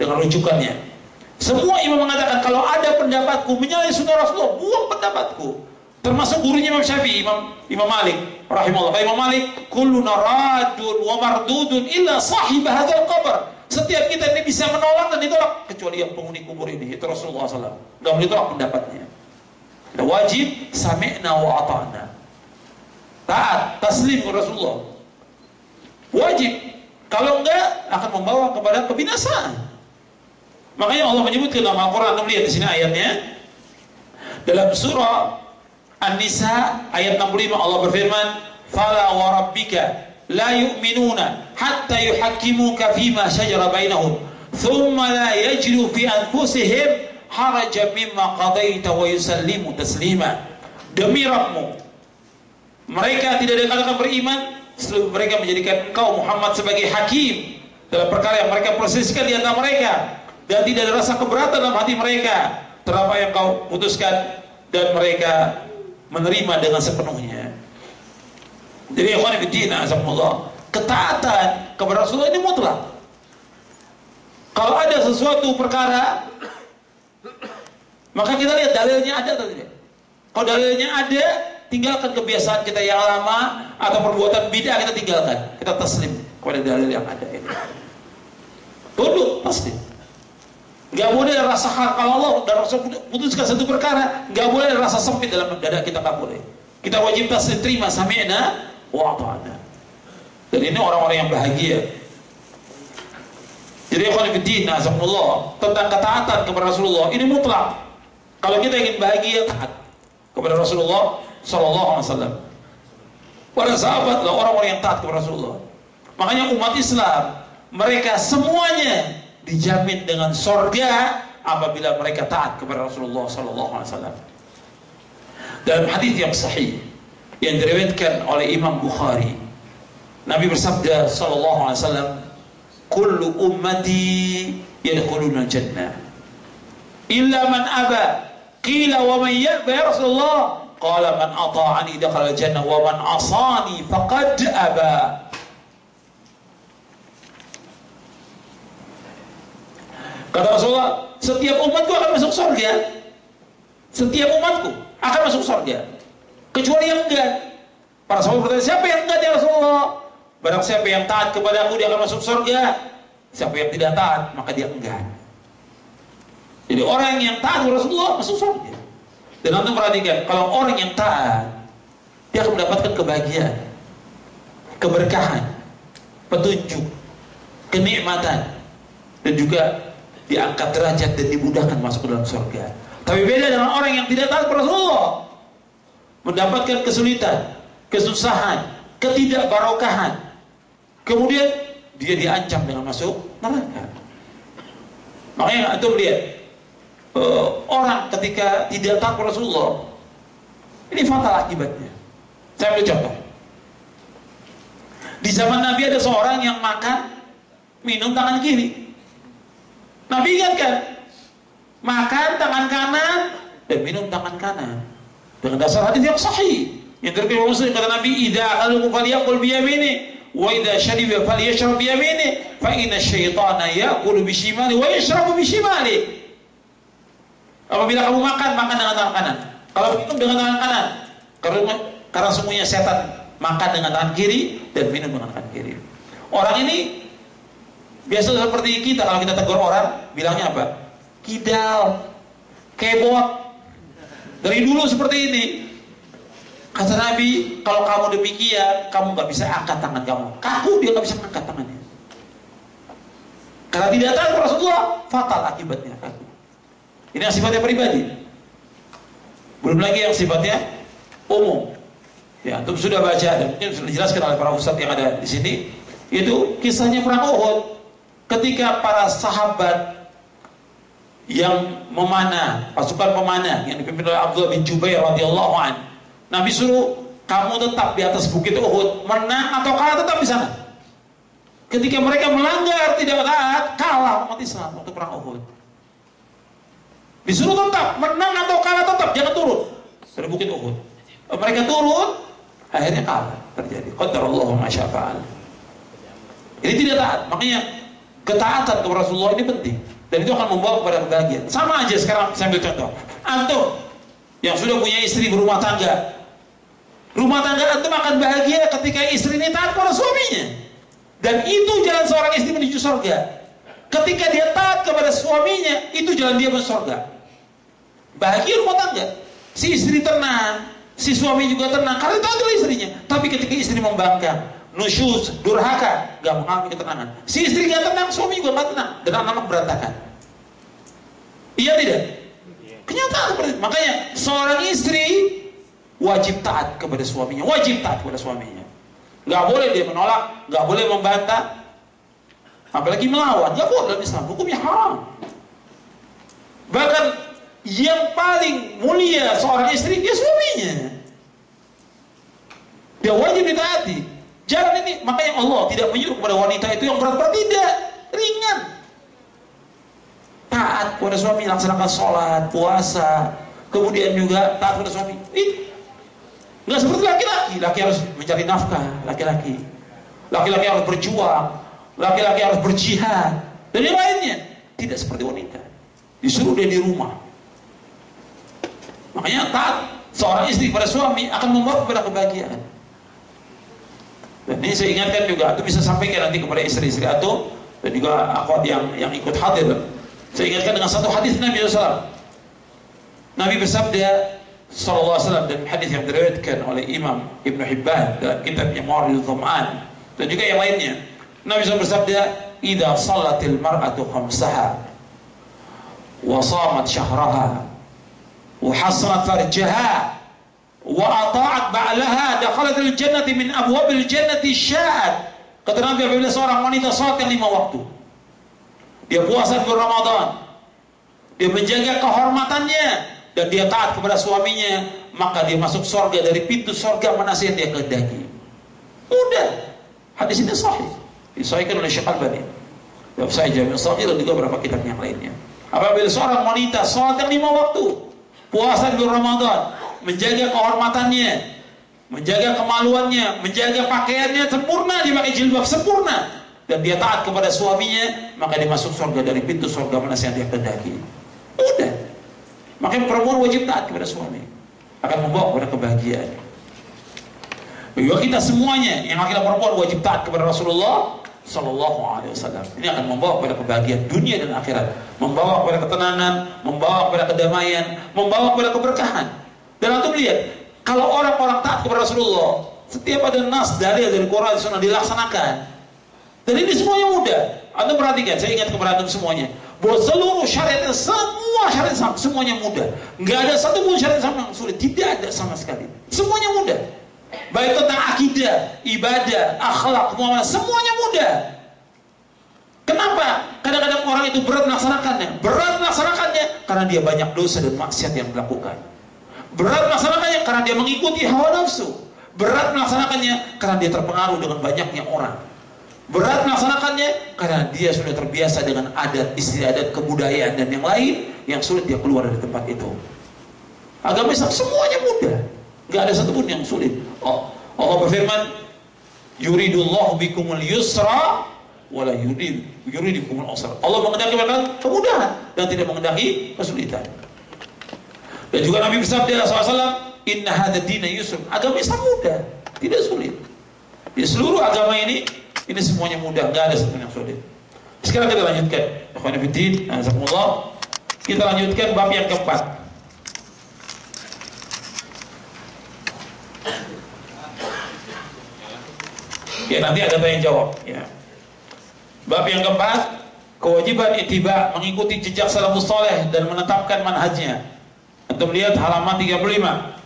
dengan rujukannya. Semua imam mengatakan, kalau ada pendapatku menyalahi sunnah Rasulullah, buang pendapatku. Termasuk gurunya Imam Syafi'i, Imam Malik rahimahullah. Imam Malik, kulluna radun wa mardudun illa sahib hadzal qabr. Setiap kita ini bisa menolak dan ditolak, kecuali yang penghuni kubur ini, itu Rasulullah SAW. Dan ditolak pendapatnya. Wajib sami'na wa ata'na. Taat, taslim ke Rasulullah. Wajib. Kalau enggak, akan membawa kepada kebinasaan. Makanya Allah menyebutkan dalam Al-Quran, lihat di sini ayatnya. Dalam surah An-Nisa ayat 65 Allah berfirman, "Fala wa rabbika la yu'minuna hatta yuhakkimuka fima shajara bainahum, thumma la yajidu fi anfusihim harajan mimma qadaita wa yusallimu taslima." Demi Rabbmu, mereka tidak dikatakan beriman sebelum mereka menjadikan engkau Muhammad sebagai hakim dalam perkara yang mereka persiskan di antara mereka, dan tidak ada rasa keberatan dalam hati mereka terhadap apa yang kau putuskan, dan mereka menerima dengan sepenuhnya. Jadi ikhwan fillah, azakumullah, ketaatan kepada Rasulullah ini mutlak. Kalau ada sesuatu perkara, maka kita lihat dalilnya ada atau tidak. Kalau dalilnya ada, tinggalkan kebiasaan kita yang lama atau perbuatan bid'ah, kita tinggalkan, kita taslim kepada dalil yang ada ini. Tunduk, pasti. Gak boleh ada rasa kalau Allah dan Rasul putuskan satu perkara, gak boleh ada rasa sempit dalam dada kita, gak boleh. Kita wajib taslim, terima, sami'na wa ata'na. Dan ini orang-orang yang bahagia. Jadi ikhwan fillah, azakumullah, tentang ketaatan kepada Rasulullah ini mutlak. Kalau kita ingin bahagia, taat kepada Rasulullah sallallahu alaihi wasallam. Para sahabat lah orang-orang yang taat kepada Rasulullah. Makanya umat Islam, mereka semuanya dijamin dengan surga apabila mereka taat kepada Rasulullah sallallahu alaihi wasallam. Dalam hadis yang sahih yang diriwayatkan oleh Imam Bukhari, Nabi bersabda sallallahu alaihi wasallam, "Kullu ummati yadkhuluna jannah illa man aba." Qila wa man ya'ba ya Rasulullah? Qala man ata'ani dakhala al-jannah wa man asani faqad aba. Kata Rasulullah, setiap umatku akan masuk surga. Setiap umatku akan masuk surga. Kecuali yang enggak. Para sahabat bertanya, siapa yang enggak ya Rasulullah? Barang siapa yang taat kepada aku, dia akan masuk surga. Siapa yang tidak taat, maka dia enggak. Jadi orang yang taat kepada Rasulullah masuk surga. Dan nanti perhatikan, kalau orang yang taat, dia akan mendapatkan kebahagiaan, keberkahan, petunjuk, kenikmatan, dan juga diangkat derajat dan dimudahkan masuk ke dalam surga. Tapi beda dengan orang yang tidak taat kepada Rasulullah, mendapatkan kesulitan, kesusahan, ketidakbarokahan, kemudian dia diancam dengan masuk neraka. Makanya antum lihat orang ketika tidak taat kepada Rasulullah, ini fatal akibatnya. Saya ambil contoh. Di zaman Nabi ada seorang yang makan, minum tangan kiri. Nabi ingatkan, makan tangan kanan dan minum tangan kanan dengan dasar hadis yang sahih yang terkait Muslim. Kata Nabi, idza akalu falyakul bi yamini wa idza shariba falyashrab bi yamini fa inna syaitana ya'kulu bi shimali wa yashrabu bi shimali. Apabila kamu makan, makan dengan tangan kanan. Kalau minum dengan tangan kanan, karena semuanya setan makan dengan tangan kiri dan minum dengan tangan kiri. Orang ini biasa seperti kita, kalau kita tegur orang, bilangnya apa? Kidal, kebot. Dari dulu seperti ini. Kata Nabi, kalau kamu demikian, kamu gak bisa angkat tangan kamu. Kaku, dia gak bisa angkat tangannya. Karena tidak taat Rasulullah, fatal akibatnya. Ini yang sifatnya pribadi. Belum lagi yang sifatnya umum. Ya, antum sudah baca dan mungkin sudah dijelaskan oleh para ustadz yang ada di sini. Itu kisahnya perang Uhud. Ketika para sahabat yang memanah, pasukan pemanah yang dipimpin oleh Abdullah bin Jubair radhiyallahu anhu, Nabi suruh kamu tetap di atas bukit Uhud, menang atau kalah tetap di sana. Ketika mereka melanggar, tidak taat, kalah umat Islam waktu perang Uhud. Disuruh tetap, menang atau kalah tetap, jangan turun dari bukit Uhud. Mereka turun, akhirnya kalah terjadi. Qadarallahu ma syaa fa'al. Ini tidak taat, makanya ketaatan kepada Rasulullah ini penting. Dan itu akan membawa kepada kebahagiaan. Sama aja sekarang saya ambil contoh. Antum yang sudah punya istri berumah tangga. Rumah tangga antum akan bahagia ketika istri ini taat kepada suaminya. Dan itu jalan seorang istri menuju surga. Ketika dia taat kepada suaminya, itu jalan dia menuju surga. Bahagia rumah tangga. Si istri tenang, si suami juga tenang karena taat kepada istrinya. Tapi ketika istri membangkang, nusyuz, durhaka, gak mengalami ketenangan. Si istri gak tenang, suami juga gak tenang, dan anak-anak berantakan. Iya tidak? Kenyataan seperti itu. Makanya seorang istri wajib taat kepada suaminya, wajib taat kepada suaminya. Gak boleh dia menolak, gak boleh membantah, apalagi melawan. Gak boleh dalam Islam, hukumnya haram. Bahkan yang paling mulia seorang istri dia suaminya. Dia wajib ditaati. Jangan ini, makanya Allah tidak menyuruh kepada wanita itu yang berat-berat, tidak, ringan. Taat kepada suami, laksanakan sholat, puasa, kemudian juga taat kepada suami. Nggak seperti laki-laki. Laki harus mencari nafkah, laki-laki. Laki-laki harus berjuang, laki-laki harus berjihad, dan yang lainnya. Tidak seperti wanita. Disuruh dia di rumah. Makanya taat seorang istri kepada suami akan membawa kepada kebahagiaan. Dan ini saya ingatkan juga, itu bisa sampaikan nanti kepada istri-istri atau dan juga akhwat yang ikut hadir. Saya ingatkan dengan satu hadis Nabi SAW. Nabi bersabda SAW dan hadis yang diriwayatkan oleh Imam Ibn Hibban dalam kitabnya Ma'riful Dhama'an dan juga yang lainnya. Nabi SAW bersabda, "Idza shallatil mar'atu khamsaha wa shamat syahraha wa hasanat farjaha wa ata'at ba'laha dakhalatil jannati min abwabil jannati sya'at." Kata Nabi, apabila seorang wanita salat yang 5 waktu, dia puasa di bulan Ramadan, dia menjaga kehormatannya dan dia taat kepada suaminya, maka dia masuk surga dari pintu surga mana saja dia kehendaki. Mudah. Hadis ini sahih, disahihkan oleh Syekh Al-Albani dalam Sahih Jami' Shaghir dan juga beberapa kitab yang lainnya. Apabila seorang wanita salat yang 5 waktu, puasa di bulan Ramadan, menjaga kehormatannya, menjaga kemaluannya, menjaga pakaiannya sempurna, dia pakai jilbab sempurna, dan dia taat kepada suaminya, maka dia masuk surga dari pintu surga mana yang dia kehendaki. Udah. Makanya perempuan wajib taat kepada suami, akan membawa kepada kebahagiaan. Juga kita semuanya yang laki-laki perempuan wajib taat kepada Rasulullah Sallallahu Alaihi Wasallam. Ini akan membawa kepada kebahagiaan dunia dan akhirat, membawa kepada ketenangan, membawa kepada kedamaian, membawa kepada keberkahan. Dan antum lihat, kalau orang-orang taat kepada Rasulullah, setiap ada nas dalil dari Quran dan Sunnah dilaksanakan. Dan ini semuanya mudah. Antum perhatikan, saya ingat kepada antum semuanya, bahwa seluruh syariat, semua syariat Islam semuanya mudah. Nggak ada satu pun syariat Islam yang sulit, tidak ada sama sekali. Semuanya mudah. Baik tentang akidah, ibadah, akhlak, muamalah, semuanya mudah. Kenapa? Kadang-kadang orang itu berat melaksanakannya. Berat melaksanakannya karena dia banyak dosa dan maksiat yang dilakukan. Berat melaksanakannya karena dia mengikuti hawa nafsu. Berat melaksanakannya karena dia terpengaruh dengan banyaknya orang. Berat melaksanakannya karena dia sudah terbiasa dengan adat, istiadat, kebudayaan dan yang lain yang sulit dia keluar dari tempat itu. Agama Islam semuanya mudah. Gak ada satupun yang sulit. Allah berfirman, yuridullahu bikumul yusra wala yuridikumul usra. Allah mengendaki kemudahan dan tidak mengendaki kesulitan. Dan juga Nabi bersabda SAW, inna hadha dina yusr. Agama Islam mudah, tidak sulit. Di seluruh agama ini semuanya mudah, gak ada satupun yang sulit. Sekarang kita lanjutkan. Kita lanjutkan bab yang keempat. Ya, nanti ada tanya jawab ya. Bab yang keempat, kewajiban ittiba, mengikuti jejak salafus saleh dan menetapkan manhajnya. Untuk melihat halaman 35.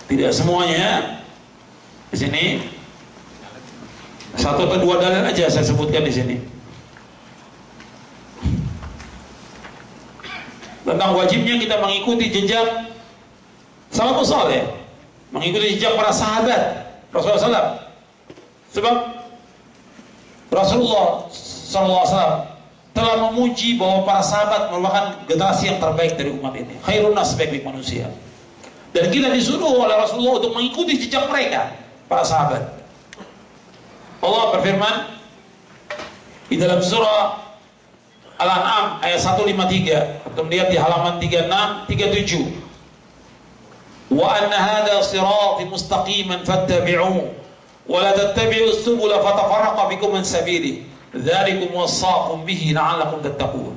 Tidak semuanya di sini. Satu atau dua dalil aja saya sebutkan di sini. Tentang wajibnya kita mengikuti jejak salafus saleh, mengikuti jejak para sahabat Rasulullah SAW. Sebab Rasulullah SAW telah memuji bahwa para sahabat merupakan generasi yang terbaik dari umat ini. Khairun nas, sebaik-baik manusia. Dan kita disuruh oleh Rasulullah untuk mengikuti jejak mereka, para sahabat. Allah berfirman di dalam surah Al-An'am ayat 153. Atau lihat di halaman 36, 37. Wa anna hadha sirati mustaqiman fattabi'uhu wa la tattabi'us subula fatafarraqa bikum an sabili dzalikum wassaqum bihi la'allakum tattaqun.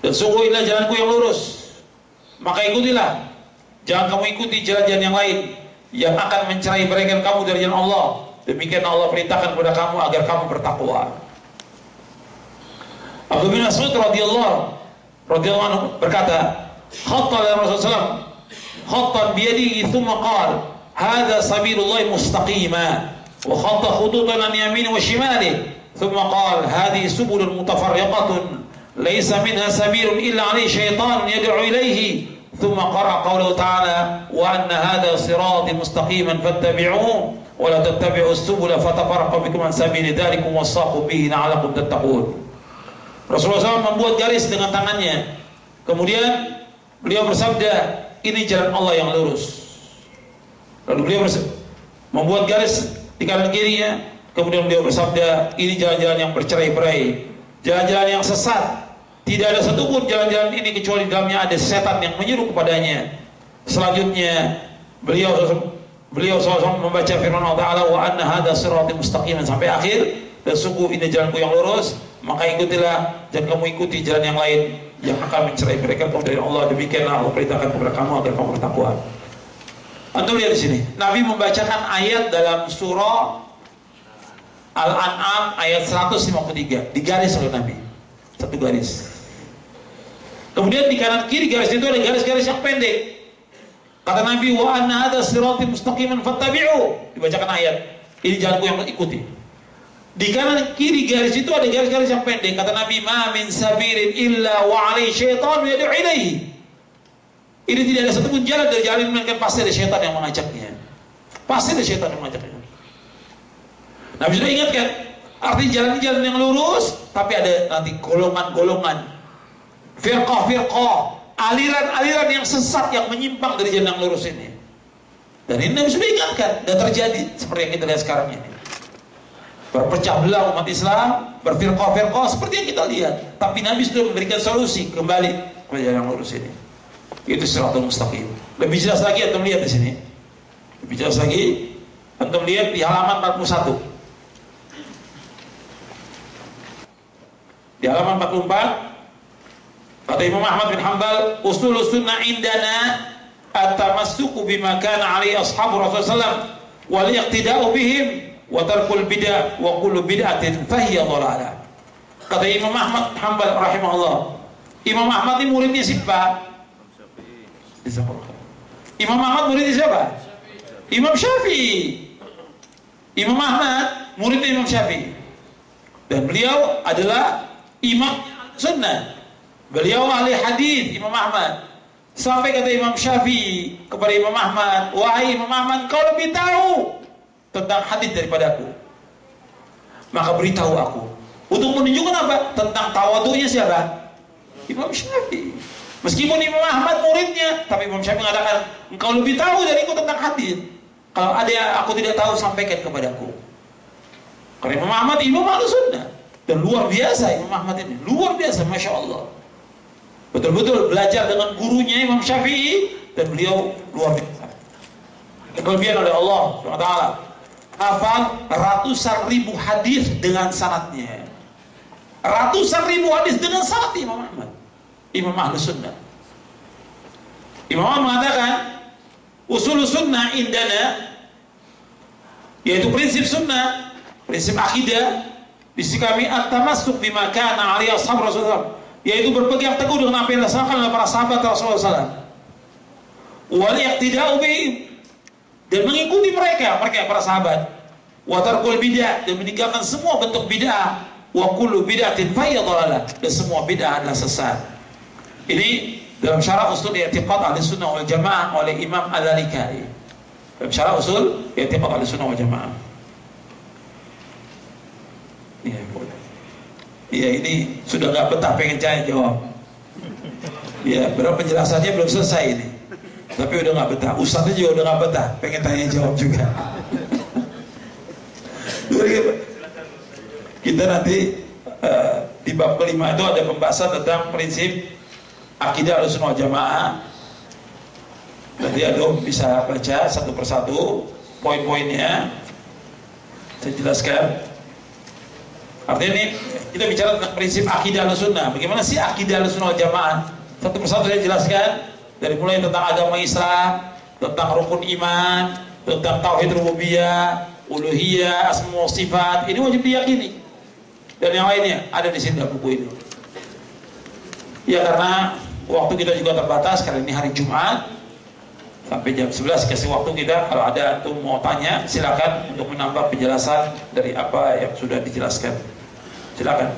Dan sungguh inilah jalanku yang lurus, maka ikutilah, jangan kamu ikuti jalan-jalan yang lain yang akan mencerai beraikan kamu dari jalan Allah. Demikian Allah perintahkan kepada kamu agar kamu bertakwa. Abdullah bin Mas'ud radhiyallahu anhu berkata, khatta Rasulullah SAW خطا بيده ثم قال هذا سبيل الله مستقيما وخط خطوطا عن يمين وشماله ثم قال هذه سبل متفرقة ليس منها سبيل إلا عليه شيطان يدعو إليه ثم قرأ قوله تعالى وأن هذا صراط مستقيما فاتبعوه ولا تتبعوا السبل فتفرق بكم عن سبيل ذلكم وصاكم به لعلكم تتقون. Rasulullah SAW membuat garis dengan tangannya, kemudian beliau bersabda, ini jalan Allah yang lurus. Lalu beliau membuat garis di kanan kirinya, kemudian beliau bersabda, ini jalan-jalan yang bercerai-berai, jalan-jalan yang sesat. Tidak ada satupun jalan-jalan ini kecuali di dalamnya ada setan yang menyuruh kepadanya. Selanjutnya beliau SAW membaca firman Allah Ta'ala, wa anna hadha sirati mustaqiman, sampai akhir. Dan sungguh ini jalanku yang lurus, maka ikutilah, jangan kamu ikuti jalan yang lain yang akan mencerai mereka dari Allah. Demikianlah Allah perintahkan kepada kamu agar kamu bertakwa. Antum lihat di sini, Nabi membacakan ayat dalam surah Al-An'am ayat 153, digaris oleh Nabi, satu garis. Kemudian di kanan kiri garis itu ada garis-garis yang pendek. Kata Nabi, wa anna hadza sirati mustaqiman fattabi'u, dibacakan ayat, ini jalanku yang ikuti. Di kanan kiri garis itu ada garis-garis yang pendek. Kata Nabi, ma min sabirin illa wa alaihi syaitan yad'u ilaihi. Ini tidak ada satupun jalan dari jalan melainkan pasti ada syaitan yang mengajaknya. Pasti ada syaitan yang mengajaknya. Nabi sudah ingatkan, artinya jalan-jalan yang lurus, tapi ada nanti golongan-golongan, firqah-firqah, aliran-aliran yang sesat, yang menyimpang dari jalan yang lurus ini. Dan ini Nabi sudah ingatkan, dan terjadi seperti yang kita lihat sekarang ini. Berpecah belah umat Islam, berfirqah-firqah seperti yang kita lihat. Tapi Nabi sudah memberikan solusi kembali ke jalan yang lurus ini. Itu siratal mustaqim. Lebih jelas lagi antum lihat di sini. Lebih jelas lagi antum lihat di halaman 41. Di halaman 44 kata Imam Ahmad bin Hanbal, usul sunnah indana at-tamassuku bima kana alaihi ashabu Rasulullah wal iqtida'u bihim wa tarkul bid'ah wa kullu bid'atin fahiya dhalalah. Kata Imam Ahmad Hanbal rahimahullah. Imam Ahmad ini muridnya siapa? Imam Ahmad muridnya siapa? Imam Syafi'i. Imam Ahmad muridnya Imam Syafi'i. Dan beliau adalah imam sunnah. Beliau ahli hadis Imam Ahmad. Sampai kata Imam Syafi'i kepada Imam Ahmad, wahai Imam Ahmad, kau lebih tahu tentang hadis daripada aku. Maka beritahu aku. Untuk menunjukkan apa? Tentang tawadhu'nya siapa? Imam Syafi'i. Meskipun Imam Ahmad muridnya, tapi Imam Syafi'i mengatakan, engkau lebih tahu dariku tentang hadis. Kalau ada yang aku tidak tahu, sampaikan kepadaku. Karena Imam Ahmad Imam Ahlussunnah. Dan luar biasa Imam Ahmad ini, luar biasa, Masya Allah. Betul-betul belajar dengan gurunya Imam Syafi'i, dan beliau luar biasa. Kelebihan oleh Allah SWT. Hafal ratusan ribu hadis dengan sanadnya. Ratusan ribu hadis dengan sanad Imam Ahmad, Imam Ahlussunnah. Imam Ahmad mengatakan, usul sunnah indana, yaitu prinsip sunnah, prinsip akidah di sisi kami, at-tamassuk bima kana alaihi ashabu Rasulullah, yaitu berpegang teguh dengan apa yang dilaksanakan oleh para sahabat Rasulullah SAW. Wal iqtida'u bihim, dan mengikuti mereka para sahabat. Wa tarkul bid'ah, dan meninggalkan semua bentuk bid'ah. Wa kullu bid'atin fahiya dhalalah, dan semua bid'ah adalah sesat. Ini dalam syarah usul i'tiqad Ahlussunnah wal Jamaah oleh Imam Al-Lalikai. Dalam syarah usul i'tiqad Ahlussunnah wal Jamaah. Ya, boleh. Ya, ini sudah nggak betah pengen saya jawab. Ya, berapa penjelasannya belum selesai ini. Tapi udah nggak betah. Ustaznya juga udah nggak betah, pengen tanya jawab juga. Kita nanti di bab kelima itu ada pembahasan tentang prinsip akidah Ahlussunnah wal Jamaah. Nanti ada bisa baca satu persatu poin-poinnya. Saya jelaskan. Artinya ini kita bicara tentang prinsip akidah Ahlussunnah. Bagaimana sih akidah Ahlussunnah wal Jamaah? Satu persatu saya jelaskan. Dari mulai tentang agama Islam, tentang rukun iman, tentang tauhid rububiyah, uluhiyah, asma wa sifat. Ini wajib diyakini. Dan yang lainnya ada di sini dalam buku ini. Ya, karena waktu kita juga terbatas, karena ini hari Jumat sampai jam 11 kasih waktu kita. Kalau ada tuh mau tanya, silakan untuk menambah penjelasan dari apa yang sudah dijelaskan. Silakan.